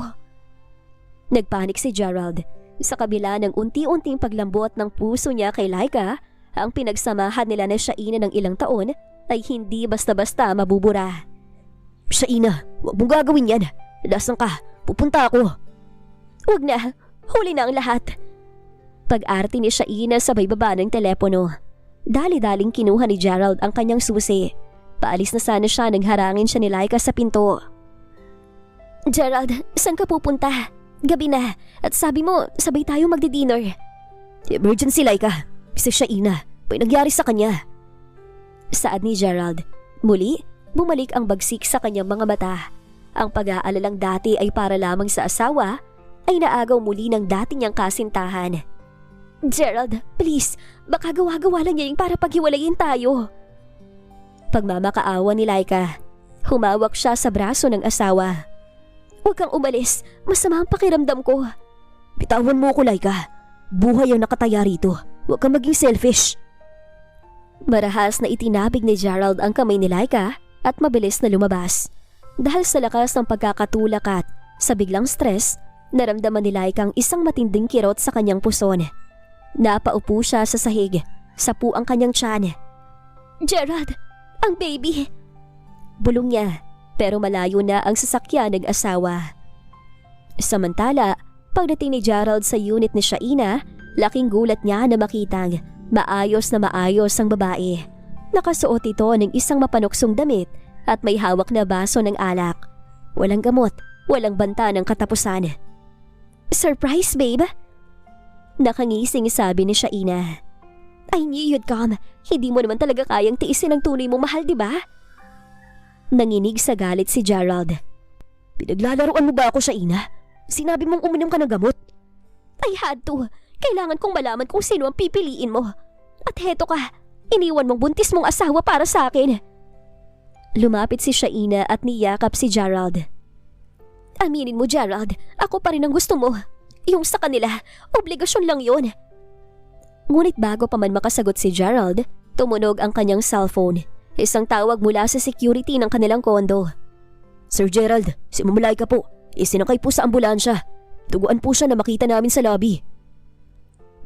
Speaker 1: Nagpanik si Gerald. Sa kabila ng unti-unting paglambot ng puso niya kay Laika, ang pinagsamahan nila na Shaina ng ilang taon ay hindi basta-basta mabubura. Shaina, huwag mong gagawin yan. Lasang ka, pupunta ako. Huwag na, huli na ang lahat. Pag-arte ni Shaina sabay baba ng telepono. Dali-daling kinuha ni Gerald ang kanyang susi. Paalis na sana siya nang harangin siya ni Laika sa pinto. Gerald, saan ka pupunta? Gabi na at sabi mo sabay tayo magdi-dinner. Emergency Laika, si Shaina, may nangyari sa kanya. Saad ni Gerald. Muli, bumalik ang bagsik sa kanyang mga mata. Ang pag-aalalang dati ay para lamang sa asawa ay naagaw muli ng dati niyang kasintahan. Gerald, please, baka gawa-gawa lang niya yung para paghiwalayin tayo. Pagmamakaawa ni Laika, humawak siya sa braso ng asawa. Huwag kang umalis, masama ang pakiramdam ko. Bitawan mo ko, Laika. Buhay ang nakataya rito, huwag kang maging selfish. Marahas na itinabig ni Gerald ang kamay ni Laika at mabilis na lumabas. Dahil sa lakas ng pagkakatulak at Sa biglang stress, naramdaman ni Laika ang isang matinding kirot sa kanyang puson. Napaupo siya sa sahig, sapu ang kanyang tiyan.
Speaker 2: Gerald, ang baby!
Speaker 1: Bulong niya, pero malayo na ang sasakyan ng asawa. Samantala, pagdating ni Gerald sa unit ni Shaina, laking gulat niya na makitang maayos ang babae. Nakasuot ito ng isang mapanuksong damit at may hawak na baso ng alak. Walang gamot, walang banta ng katapusan.
Speaker 2: Surprise, babe!
Speaker 1: Nakangising sabi ni Shaina.
Speaker 2: I knew you'd come. Hindi mo naman talaga kayang tiisin ang tunay mong mahal, di ba?
Speaker 1: Nanginig sa galit si Gerald.
Speaker 2: Pinaglalaroan mo ba ako, Shaina? Sinabi mong uminom ka ng gamot. I had to. Kailangan kong malaman kung sino ang pipiliin mo. At heto ka, iniwan mong buntis mong asawa para sa akin.
Speaker 1: Lumapit si Shaina at niyakap si Gerald.
Speaker 2: Aminin mo, Gerald, ako pa rin ang gusto mo. Yung sa kanila, obligasyon lang yun.
Speaker 1: Ngunit bago pa man makasagot si Gerald, tumunog ang kanyang cellphone. Isang tawag mula sa security ng kanilang kondo.
Speaker 2: Sir Gerald, si Mamalaika po. Isinakay po sa ambulansya. Tuguan po siya na makita namin sa lobby.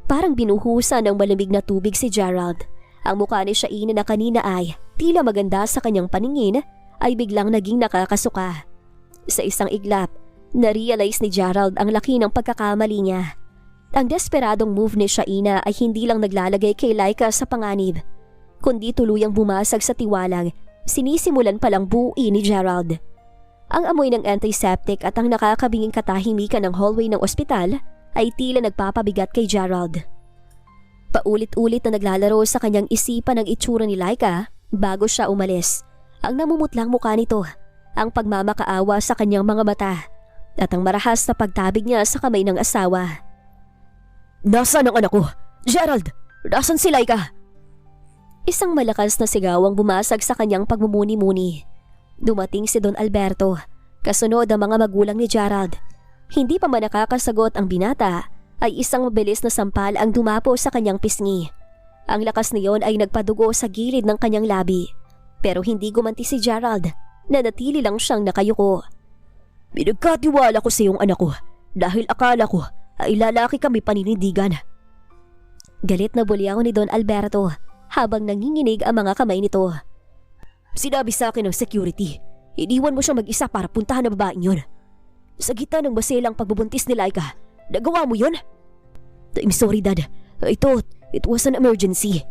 Speaker 1: Parang binuhusan ng malamig na tubig si Gerald. Ang mukha ni Shaina na kanina ay tila maganda sa kanyang paningin ay biglang naging nakakasuka. Sa isang iglap, na-realize ni Gerald ang laki ng pagkakamali niya. Ang desperadong move ni Shaina ay hindi lang naglalagay kay Laika sa panganib, kundi tuluyang bumasag sa tiwalang sinisimulan palang buuin ni Gerald. Ang amoy ng antiseptic at ang nakakabinging katahimikan ng hallway ng ospital ay tila nagpapabigat kay Gerald. Paulit-ulit na naglalaro sa kanyang isipan ang itsura ni Laika bago siya umalis. Ang namumutlang mukha nito, ang pagmamakaawa sa kanyang mga mata, at ang marahas na pagtabig niya sa kamay ng asawa.
Speaker 2: Nasaan ang anak ko? Gerald! Nasaan si Laika?
Speaker 1: Isang malakas na sigaw ang bumasag sa kanyang pagmumuni-muni. Dumating si Don Alberto, kasunod ang mga magulang ni Gerald. Hindi pa man nakakasagot ang binata, ay isang mabilis na sampal ang dumapo sa kanyang pisngi. Ang lakas niyon ay nagpadugo sa gilid ng kanyang labi. Pero hindi gumanti si Gerald, nanatili lang siyang nakayuko.
Speaker 2: Pinagkatiwala ko sa iyong anak ko dahil akala ko ay lalaki kami paninindigan.
Speaker 1: Galit na bulyaw ni Don Alberto habang nanginginig ang mga kamay nito.
Speaker 2: Sinabi sa akin ng security, iniwan mo siya mag-isa para puntahan ang babaeng yun. Sa gitna ng maselang pagbubuntis ni Laika, nagawa mo yun? I'm sorry, Dad. I thought it was an emergency.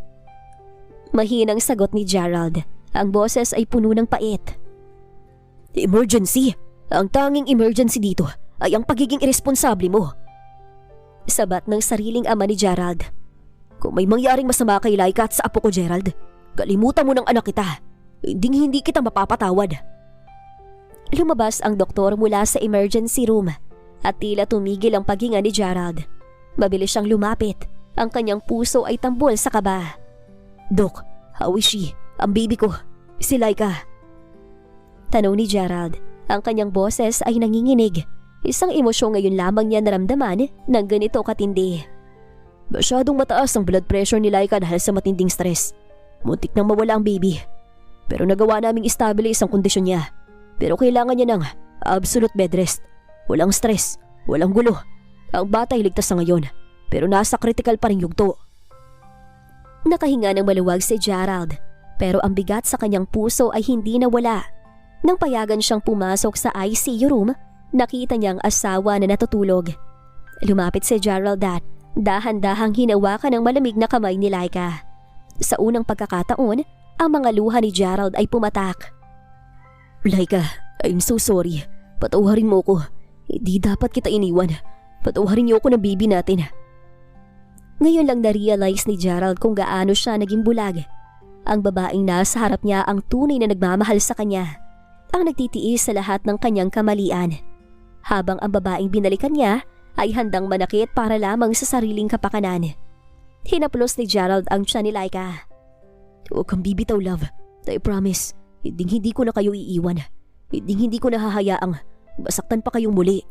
Speaker 1: Mahinang sagot ni Gerald. Ang boses ay puno ng pait.
Speaker 2: Emergency? Ang tanging emergency dito ay ang pagiging irresponsable mo.
Speaker 1: Sabat ng sariling ama ni Gerald.
Speaker 2: Kung may mangyaring masama kay Laika at sa apo ko, Gerald, kalimutan mo ng anak kita. Hindi kita mapapatawad.
Speaker 1: Lumabas ang doktor mula sa emergency room at tila tumigil ang paghinga ni Gerald. Mabilis siyang lumapit. Ang kanyang puso ay tambol sa kaba.
Speaker 2: Doc, how is she? Ang baby ko, si Laika.
Speaker 1: Tanong ni Gerald. Ang kanyang boses ay nanginginig. Isang emosyon ngayon lamang niya naramdaman ng ganito katindi.
Speaker 2: Masyadong mataas ang blood pressure ni Laika dahil sa matinding stress. Muntik nang mawala ang baby. Pero nagawa naming stabilize ang kondisyon niya. Pero kailangan niya ng absolute bed rest. Walang stress, walang gulo. Ang bata ay ligtas na ngayon, pero nasa critical pa rin yugto.
Speaker 1: Nakahinga ng maluwag si Gerald, pero ang bigat sa kanyang puso ay hindi nawala. Nang payagan siyang pumasok sa ICU room, nakita niya ang asawa na natutulog. Lumapit si Gerald at dahan-dahang hinawakan ng malamig na kamay ni Laika. Sa unang pagkakataon, ang mga luha ni Gerald ay pumatak.
Speaker 2: Laika, I'm so sorry. Patawarin mo ko. Hindi dapat kita iniwan. Patawarin niyo ako ng baby natin.
Speaker 1: Ngayon lang na-realize ni Gerald kung gaano siya naging bulag. Ang babaeng nasa harap niya ang tunay na nagmamahal sa kanya. Ang nagtitiis sa lahat ng kanyang kamalian. Habang ang babaeng binalikan niya ay handang manakit para lamang sa sariling kapakanan. Hinaplos ni Gerald ang tiyan ni Laika.
Speaker 2: Huwag kang bibitaw, love. I promise, hindi ko na kayo iiwan. Hindi ko na hahayaang masaktan pa kayong muli.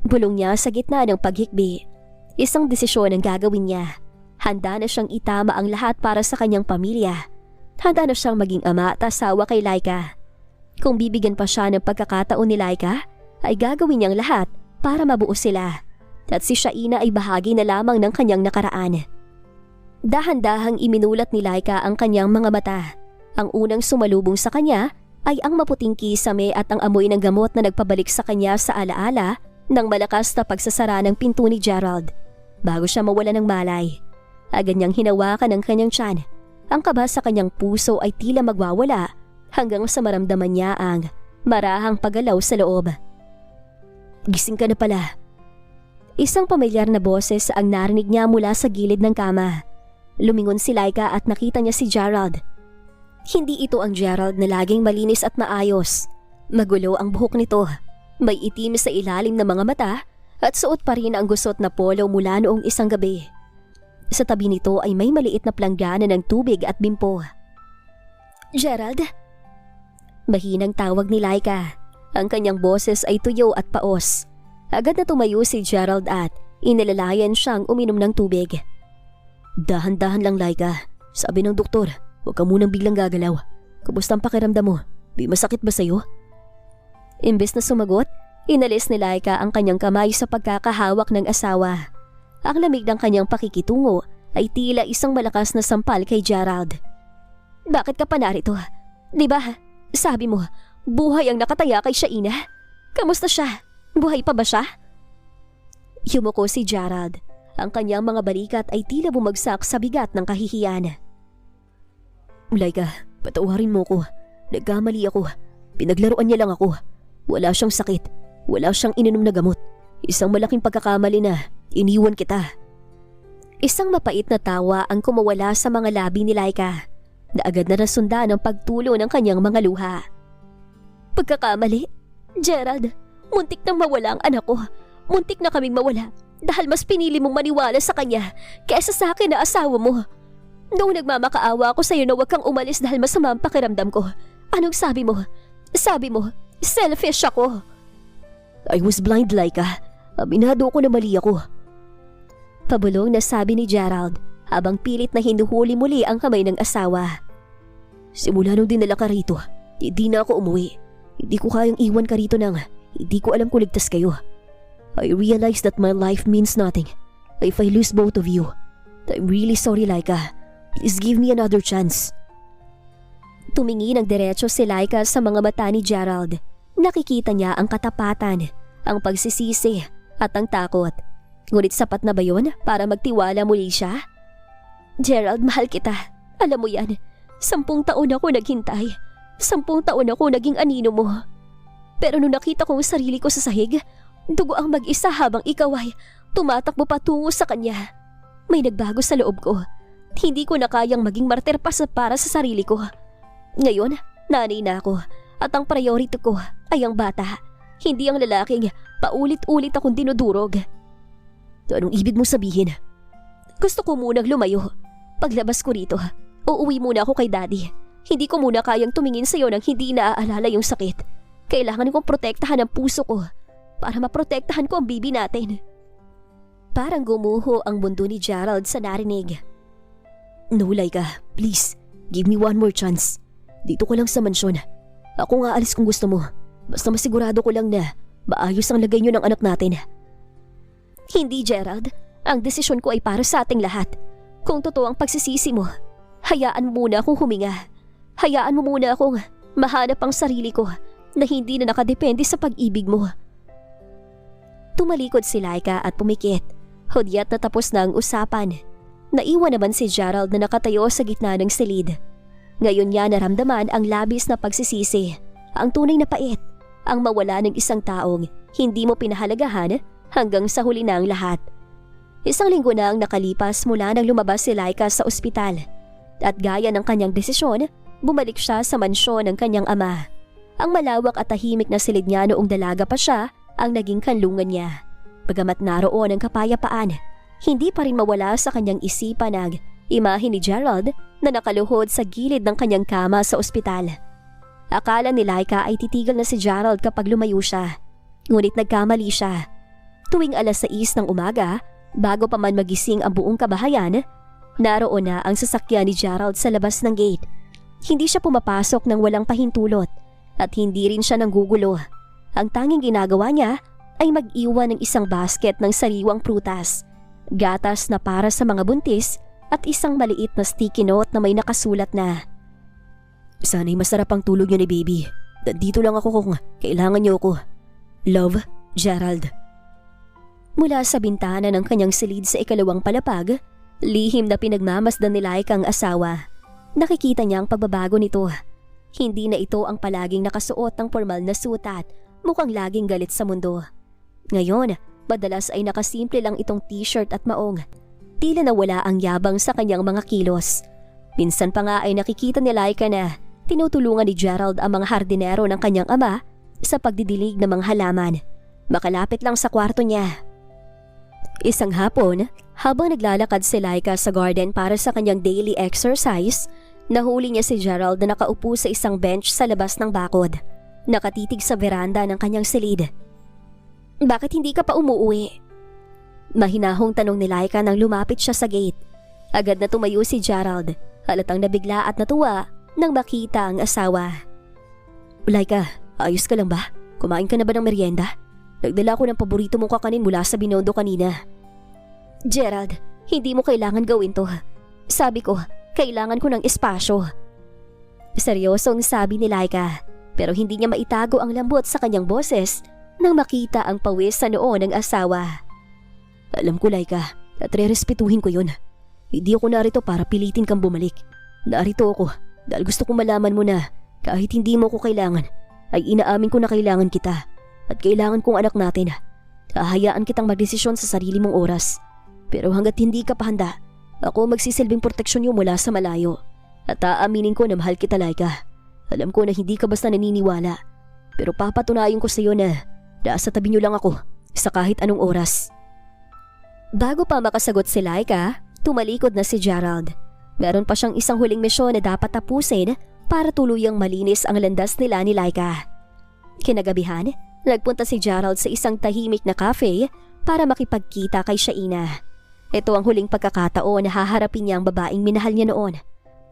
Speaker 1: Bulong niya sa gitna ng paghikbi. Isang desisyon ang gagawin niya. Handa na siyang itama ang lahat para sa kanyang pamilya. Handa na siyang maging ama at asawa kay Laika. Kung bibigyan pa siya ng pagkakataon ni Laika, ay gagawin niyang lahat para mabuo sila at si Shaina ay bahagi na lamang ng kanyang nakaraan. Dahan-dahang iminulat ni Laika ang kanyang mga mata. Ang unang sumalubong sa kanya ay ang maputing kisame at ang amoy ng gamot na nagpabalik sa kanya sa alaala ng malakas na pagsasara ng pinto ni Gerald. Bago siya mawala ng malay, agad niyang hinawakan ang kanyang tiyan. Ang kaba sa kanyang puso ay tila magwawala hanggang sa maramdaman niya ang marahang paggalaw sa loob. Gising ka na pala. Isang pamilyar na boses ang narinig niya mula sa gilid ng kama. Lumingon si Laika at nakita niya si Gerald. Hindi ito ang Gerald na laging malinis at maayos. Magulo ang buhok nito. May itim sa ilalim ng mga mata at suot pa rin ang gusot na polo mula noong isang gabi. Sa tabi nito ay may maliit na planggana ng tubig at bimpo. Gerald? Mahinang tawag ni Laika. Ang kanyang boses ay tuyo at paos. Agad na tumayo si Gerald at inilalayan siyang uminom ng tubig. Dahan-dahan lang, Laika. Sabi ng doktor, huwag ka munang biglang gagalaw. Kamusta ang pakiramdam mo? May masakit ba sa'yo? Imbes na sumagot, inalis ni Laika ang kanyang kamay sa pagkakahawak ng asawa. Ang lamig ng kanyang pakikitungo ay tila isang malakas na sampal kay Gerald. Bakit ka pa narito? Diba, sabi mo, buhay ang nakataya kay Shaina? Kamusta siya? Buhay pa ba siya? Yumuko si Gerald. Ang kanyang mga balikat ay tila bumagsak sa bigat ng kahihiyan. Laika, patawarin mo ko. Nagkamali ako. Pinaglaruan niya lang ako. Wala siyang sakit. Wala siyang ininom na gamot. Isang malaking pagkakamali na iniwan kita. Isang mapait na tawa ang kumawala sa mga labi ni Laika na agad na nasundan ang pagtulo ng kanyang mga luha. Pagkakamali? Gerald, muntik nang mawala ang anak ko. Muntik na kaming mawala dahil mas pinili mong maniwala sa kanya kaysa sa akin na asawa mo. Noong nagmamakaawa ako sa iyo na huwag kang umalis dahil masama ang pakiramdam ko, anong sabi mo? Sabi mo, selfish ako. I was blind, Laika. Aminado ko na mali ako. Pabulong na sabi ni Gerald habang pilit na hinuhuli muli ang kamay ng asawa. Simula nung dinala ka rito, hindi na ako umuwi. Hindi ko kayang iwan ka rito nang hindi ko alam kung ligtas kayo. I realize that my life means nothing if I lose both of you. I'm really sorry, Laika. Please give me another chance. Tumingin ng diretso si Laika sa mga mata ni Gerald. Nakikita niya ang katapatan, ang pagsisisi at ang takot. Ngunit sapat na ba yun para magtiwala muli siya? Gerald, mahal kita. Alam mo yan, 10 taon ako naghintay. 10 taon ako naging anino mo. Pero nung nakita ko ang sarili ko sa sahig, dugo ang mag-isa habang ikaw ay tumatakbo patungo sa kanya. May nagbago sa loob ko. Hindi ko na kayang maging martir pa para sa sarili ko. Ngayon, nanay na ako at ang priority ko ay ang bata. Hindi ang lalaking paulit-ulit akong dinudurog. Anong ibig mo sabihin? Gusto ko munang lumayo. Paglabas ko rito, uuwi muna ako kay Daddy. Hindi ko muna kayang tumingin sa iyo nang hindi naaalala yung sakit. Kailangan kong protektahan ang puso ko para maprotektahan ko ang bibi natin. Parang gumuho ang mundo ni Gerald sa narinig. No, Laika, please, give me one more chance. Dito ko lang sa mansyon. Ako nga alis kung gusto mo. Basta masigurado ko lang na maayos ang lagay niyo ng anak natin. Hindi, Gerald. Ang desisyon ko ay para sa ating lahat. Kung totoo ang pagsisisi mo, hayaan mo muna akong huminga. Hayaan mo muna akong mahanap ang sarili ko na hindi na nakadepende sa pag-ibig mo. Tumalikod si Laika at pumikit. Hudyat na tapos na ang usapan. Naiwan naman si Gerald na nakatayo sa gitna ng silid. Ngayon niya naramdaman ang labis na pagsisisi, ang tunay na pait, ang mawala ng isang taong hindi mo pinahalagahan hanggang sa huli na ang lahat. 1 linggo na ang nakalipas mula nang lumabas si Laika sa ospital. At gaya ng kanyang desisyon, bumalik siya sa mansyon ng kanyang ama. Ang malawak at tahimik na silid niya noong dalaga pa siya ang naging kanlungan niya. Bagamat naroon ang kapayapaan, hindi pa rin mawala sa kanyang isipan ang imahe ni Gerald na nakaluhod sa gilid ng kanyang kama sa ospital. Akala ni Laika ay titigil na si Gerald kapag lumayo siya. Ngunit nagkamali siya. Tuwing 6:00 ng umaga, bago pa man magising ang buong kabahayan, naroon na ang sasakyan ni Gerald sa labas ng gate. Hindi siya pumapasok ng walang pahintulot at hindi rin siya nanggugulo. Ang tanging ginagawa niya ay mag-iwan ng isang basket ng sariwang prutas, gatas na para sa mga buntis at isang maliit na sticky note na may nakasulat na, "Sana'y masarap ang tulog niyo ni baby. Dito lang ako kung kailangan niyo ako. Love, Gerald." Mula sa bintana ng kanyang silid sa ikalawang palapag, lihim na pinagmamasdan ni Laika ang asawa. Nakikita niya ang pagbabago nito. Hindi na ito ang palaging nakasuot ng formal na suit at mukhang laging galit sa mundo. Ngayon, madalas ay nakasimple lang itong t-shirt at maong. Tila nawala ang yabang sa kanyang mga kilos. Minsan pa nga ay nakikita ni Laika na tinutulungan ni Gerald ang mga hardinero ng kanyang ama sa pagdidilig ng mga halaman. Makalapit lang sa kwarto niya. Isang hapon, habang naglalakad si Laika sa garden para sa kanyang daily exercise, nahuli niya si Gerald na nakaupo sa isang bench sa labas ng bakod, nakatitig sa veranda ng kanyang silid. "Bakit hindi ka pa umuwi?" Mahinahong tanong ni Laika nang lumapit siya sa gate. Agad na tumayo si Gerald, halatang nabigla at natuwa nang makita ang asawa. "Laika, ayos ka lang ba? Kumain ka na ba ng merienda? Nagdala ko ng paborito mong kakanin mula sa Binondo kanina." "Gerald, hindi mo kailangan gawin to. Sabi ko, kailangan ko ng espasyo." Seryosong sabi ni Laika, pero hindi niya maitago ang lambot sa kanyang boses nang makita ang pawis sa noo ng asawa. "Alam ko, Laika, at re-respetuhin ko yun. Hindi ako narito para pilitin kang bumalik. Narito ako dahil gusto kong malaman mo na kahit hindi mo ko kailangan, ay inaamin ko na kailangan kita at kailangan kong anak natin. Hahayaan kitang magdesisyon sa sarili mong oras. Pero hanggat hindi ka pa handa, ako magsisilbing proteksyon niyo mula sa malayo. At aaminin ko na mahal kita, Laika. Alam ko na hindi ka basta naniniwala. Pero papatunayan ko sa iyo na nasa tabi niyo lang ako sa kahit anong oras." Bago pa makasagot si Laika, tumalikod na si Gerald. Meron pa siyang isang huling misyon na dapat tapusin para tuluyang malinis ang landas nila ni Laika. Kinagabihan, nagpunta si Gerald sa isang tahimik na cafe para makipagkita kay Shaina. Ito ang huling pagkakataon na haharapin niya ang babaeng minahal niya noon,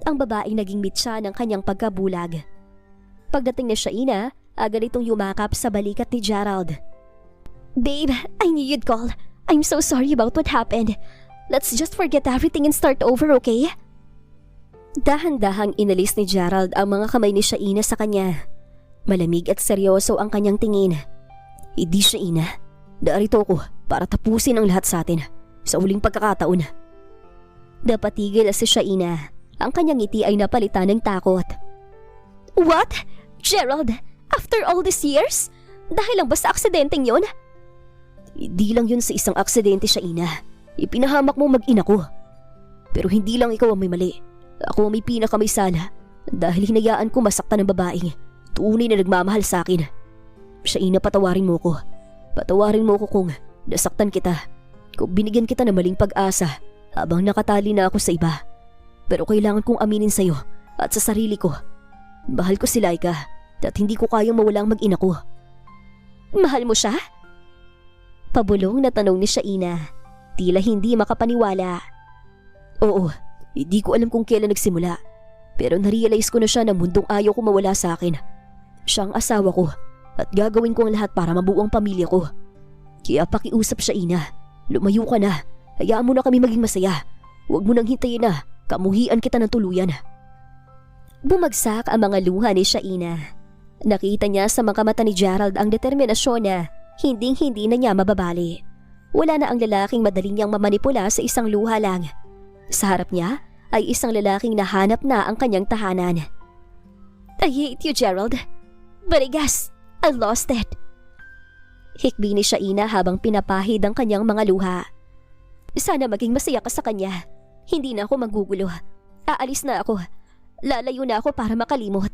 Speaker 1: ang babaeng naging mitsa ng kanyang pagkabulag. Pagdating ni Shaina, agad itong yumakap sa balikat ni Gerald. "Babe, I knew you'd call. I'm so sorry about what happened. Let's just forget everything and start over, okay?" Dahan-dahang inalis ni Gerald ang mga kamay ni Shaina sa kanya. Malamig at seryoso ang kanyang tingin. "Hindi, Shaina. Narito ako para tapusin ang lahat sa atin sa huling pagkakataon." Napatigil si Shaina. Ang kanyang ngiti ay napalitan ng takot. "What? Gerald? After all these years? Dahil lang ba sa aksidenteng yon?" "Hindi lang yun sa isang aksidente, Shaina. Ipinahamak mo mag-ina ko. Pero hindi lang ikaw ang may mali. Ako ang may pinakamay sala dahil hinayaan ko masaktan ng babaeng tunay na nagmamahal sa akin. Shaina, patawarin mo ko. Patawarin mo ko kung nasaktan kita. Kung binigyan kita ng maling pag-asa habang nakatali na ako sa iba. Pero kailangan kong aminin sa'yo at sa sarili ko. Mahal ko si Laika at hindi ko kayang mawalang mag-ina ko." "Mahal mo siya?" Pabulong na tanong ni Shaina. Tila hindi makapaniwala. "Oo, hindi ko alam kung kailan nagsimula. Pero narealize ko na siya na mundong ayaw ko mawala sa akin. Siya ang asawa ko at gagawin ko ang lahat para mabuo ang pamilya ko. Kaya pakiusap, Shaina. Lumayo ka na. Hayaan mo na kami maging masaya. Huwag mo nang hintayin na kamuhian kita ng tuluyan." Bumagsak ang mga luha ni Shaina. Nakita niya sa mga mata ni Gerald ang determinasyon na hinding-hindi na niya mababali. Wala na ang lalaking madaling niyang mamanipula sa isang luha lang. Sa harap niya ay isang lalaking nahanap na ang kanyang tahanan. "I hate you, Gerald. But I guess I lost it." Hikbi ni Shaina habang pinapahid ang kanyang mga luha. "Sana maging masaya ka sa kanya. Hindi na ako magugulo. Aalis na ako. Lalayo na ako para makalimot."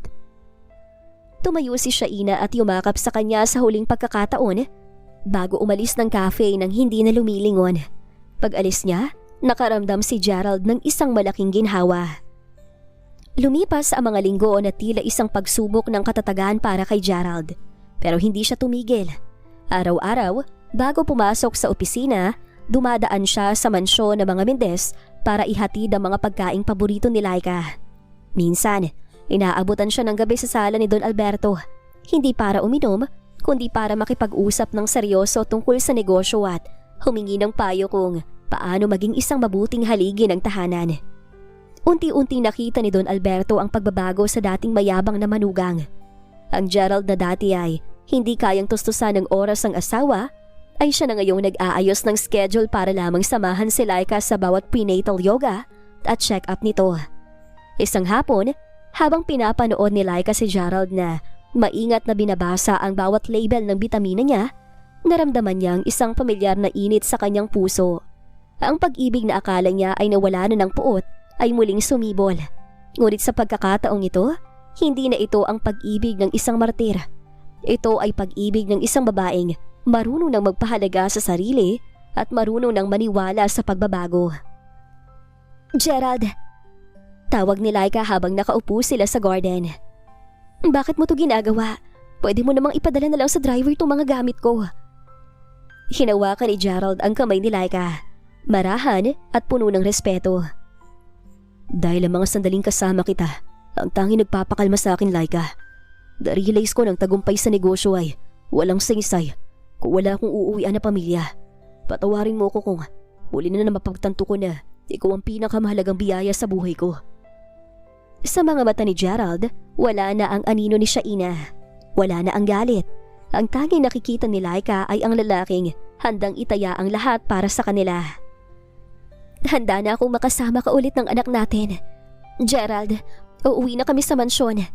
Speaker 1: Tumayo si Shaina at yumakap sa kanya sa huling pagkakataon bago umalis ng cafe nang hindi na lumilingon. Pag-alis niya, nakaramdam si Gerald ng isang malaking ginhawa. Lumipas ang mga linggo na tila isang pagsubok ng katatagan para kay Gerald. Pero hindi siya tumigil. Araw-araw, bago pumasok sa opisina, dumadaan siya sa mansyon ng mga Mendez para ihatid ang mga pagkaing paborito ni Laika. Minsan, inaabutan siya ng gabi sa sala ni Don Alberto, hindi para uminom, kundi para makipag-usap ng seryoso tungkol sa negosyo at humingi ng payo kung paano maging isang mabuting haligi ng tahanan. Unti-unti nakita ni Don Alberto ang pagbabago sa dating mayabang na manugang. Ang Gerald na dati ay hindi kayang tustusan ng oras ang asawa, ay siya na ngayong nag-aayos ng schedule para lamang samahan si Laika sa bawat prenatal yoga at check-up nito. Isang hapon, habang pinapanood ni Laika si Gerald na maingat na binabasa ang bawat label ng bitamina niya, naramdaman niyang isang pamilyar na init sa kanyang puso. Ang pag-ibig na akala niya ay nawala na ng puot ay muling sumibol. Ngunit sa pagkakataong ito, hindi na ito ang pag-ibig ng isang martir. Ito ay pag-ibig ng isang babaeng marunong nang magpahalaga sa sarili at marunong nang maniwala sa pagbabago. Gerald! Tawag ni Laika habang nakaupo sila sa garden. Bakit mo to ginagawa? Pwede mo namang ipadala na lang sa driver itong mga gamit ko. Hinawakan ni Gerald ang kamay ni Laika, marahan at puno ng respeto. Dahil ang mga sandaling kasama kita, ang tanging nagpapakalma sa akin, Laika. Na-realize ko ng tagumpay sa negosyo ay walang saysay kung wala akong uuwian na pamilya. Patawarin mo ko kung huli na mapagtanto ko na ikaw ang pinakamahalagang biyaya sa buhay ko. Sa mga mata ni Gerald, wala na ang anino ni Shaina. Wala na ang galit. Ang tanging nakikita ni Laika ay ang lalaking handang itaya ang lahat para sa kanila. Handa na akong makasama ka ulit ng anak natin. Gerald, uuwi na kami sa mansyon.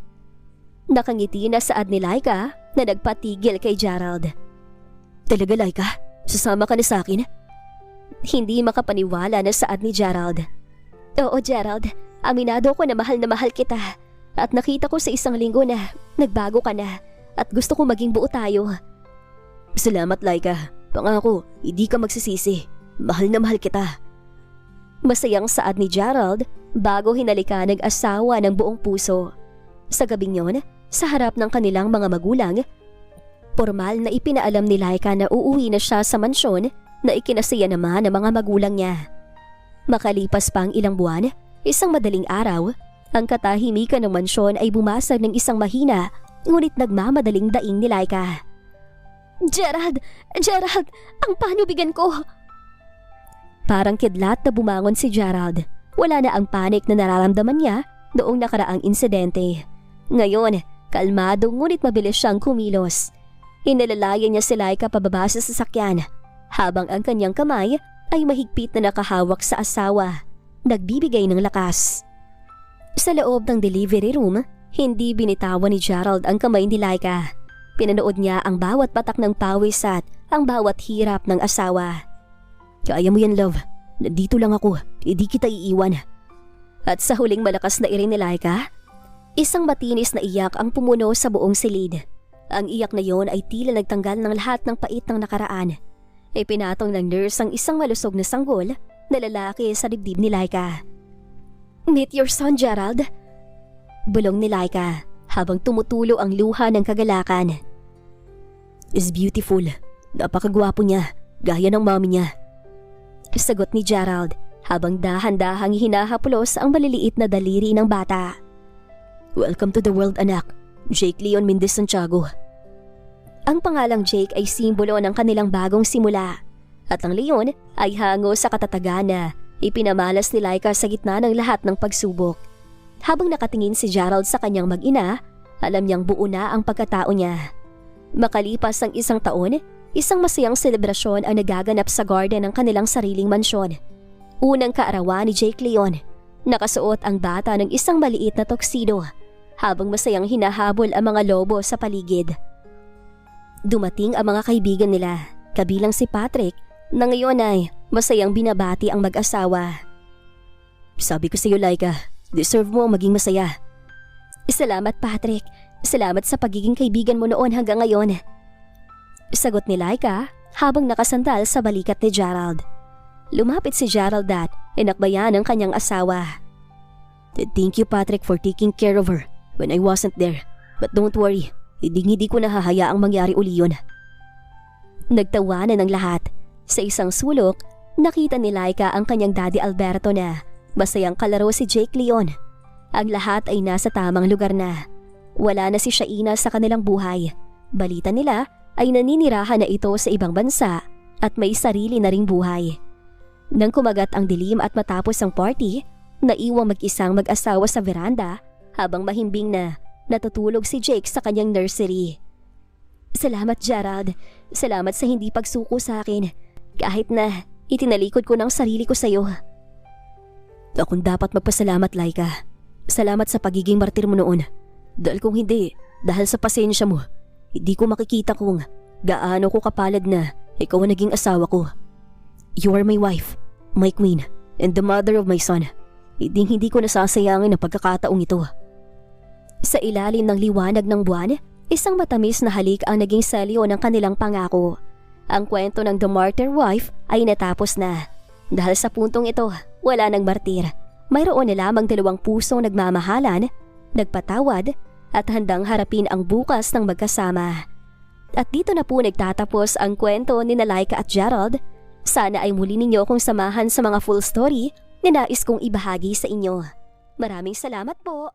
Speaker 1: Nakangiti na saad ni Laika na nagpatigil kay Gerald. Talaga, Laika? Sasama ka na sa akin? Hindi makapaniwala na saad ni Gerald. Oo, Gerald. Aminado ko na mahal kita. At nakita ko sa isang linggo na nagbago ka na at gusto ko maging buo tayo. Salamat, Laika. Pangako, hindi ka magsisisi. Mahal na mahal kita. Masayang saad ni Gerald bago hinalika ng asawa ng buong puso. Sa gabing yon, sa harap ng kanilang mga magulang, formal na ipinaalam ni Laika na uuwi na siya sa mansyon na ikinasaya naman ng mga magulang niya. Makalipas pa ang ilang buwan, isang madaling araw, ang katahimikan ng mansyon ay bumasag ng isang mahina ngunit nagmamadaling daing ni Laika. Gerald! Gerald! Ang panubigan ko! Parang kidlat na bumangon si Gerald. Wala na ang panik na nararamdaman niya noong nakaraang insidente. Ngayon, kalmado ngunit mabilis siyang kumilos. Inalalayan niya si Laika pababa sa sasakyan habang ang kanyang kamay ay mahigpit na nakahawak sa asawa, nagbibigay ng lakas. Sa loob ng delivery room, hindi binitawan ni Gerald ang kamay ni Laika. Pinanood niya ang bawat patak ng pawis at ang bawat hirap ng asawa. Kaya mo yan, love. Nandito lang ako. Hindi kita iiwan. At sa huling malakas na iring ni Laika, isang matinis na iyak ang pumuno sa buong silid. Ang iyak na yon ay tila nagtanggal ng lahat ng pait ng nakaraan. Ipinatong ng nurse ang isang malusog na sanggol na lalaki sa dibdib ni Laika. Meet your son, Gerald. Bulong ni Laika habang tumutulo ang luha ng kagalakan. Is beautiful. Napakagwapo niya. Gaya ng mami niya. Sagot ni Gerald habang dahan-dahang hinahaplos ang maliliit na daliri ng bata. Welcome to the world, anak. Jake Leon Mendez Santiago. Ang pangalang Jake ay simbolo ng kanilang bagong simula at ang leon ay hango sa katatagan na ipinamalas ni Laika sa gitna ng lahat ng pagsubok. Habang nakatingin si Gerald sa kanyang mag-ina, alam niyang buo na ang pagkatao niya. Makalipas ang isang taon, isang masayang selebrasyon ang nagaganap sa garden ng kanilang sariling mansyon. Unang kaarawan ni Jake Leon, nakasuot ang bata ng isang maliit na tuxedo habang masayang hinahabol ang mga lobo sa paligid. Dumating ang mga kaibigan nila, kabilang si Patrick, na ngayon ay masayang binabati ang mag-asawa. Sabi ko sa iyo, Laika, deserve mo ang maging masaya. Salamat, Patrick. Salamat sa pagiging kaibigan mo noon hanggang ngayon. Sagot ni Laika habang nakasandal sa balikat ni Gerald. Lumapit si Gerald at inakbayan ang kanyang asawa. Thank you, Patrick, for taking care of her when I wasn't there. But don't worry, hindi ko nahahayaang mangyari uli yun. Nagtawanan ng lahat. Sa isang sulok, nakita ni Laika ang kanyang daddy Alberto na masayang kalaro si Jake Leon. Ang lahat ay nasa tamang lugar na. Wala na si Shaina sa kanilang buhay. Balita nila ay naninirahan na ito sa ibang bansa at may sarili na ring buhay. Nang kumagat ang dilim at matapos ang party, naiwang mag-isang mag-asawa sa veranda habang mahimbing na natutulog si Jake sa kanyang nursery. Salamat Gerald, salamat sa hindi pagsuko sa akin kahit na itinalikod ko ng sarili ko sa iyo.
Speaker 2: Akong dapat magpasalamat, Laika. Salamat sa pagiging martir mo noon. Dahil kung hindi, dahil sa pasensya mo, hindi ko makikita kung gaano ko kapalad na ikaw ang naging asawa ko. You are my wife, my queen, and the mother of my son. Hindi ko nasasayangin ang pagkakataong ito.
Speaker 1: Sa ilalim ng liwanag ng buwan, isang matamis na halik ang naging selyo ng kanilang pangako. Ang kwento ng The Martyr Wife ay natapos na. Dahil sa puntong ito, wala nang martir. Mayroon na lamang dalawang pusong nagmamahalan, nagpatawad, at handang harapin ang bukas ng magkasama. At dito na po nagtatapos ang kwento ni Laika at Gerald. Sana ay muli ninyo kong samahan sa mga full story na nais kong ibahagi sa inyo. Maraming salamat po!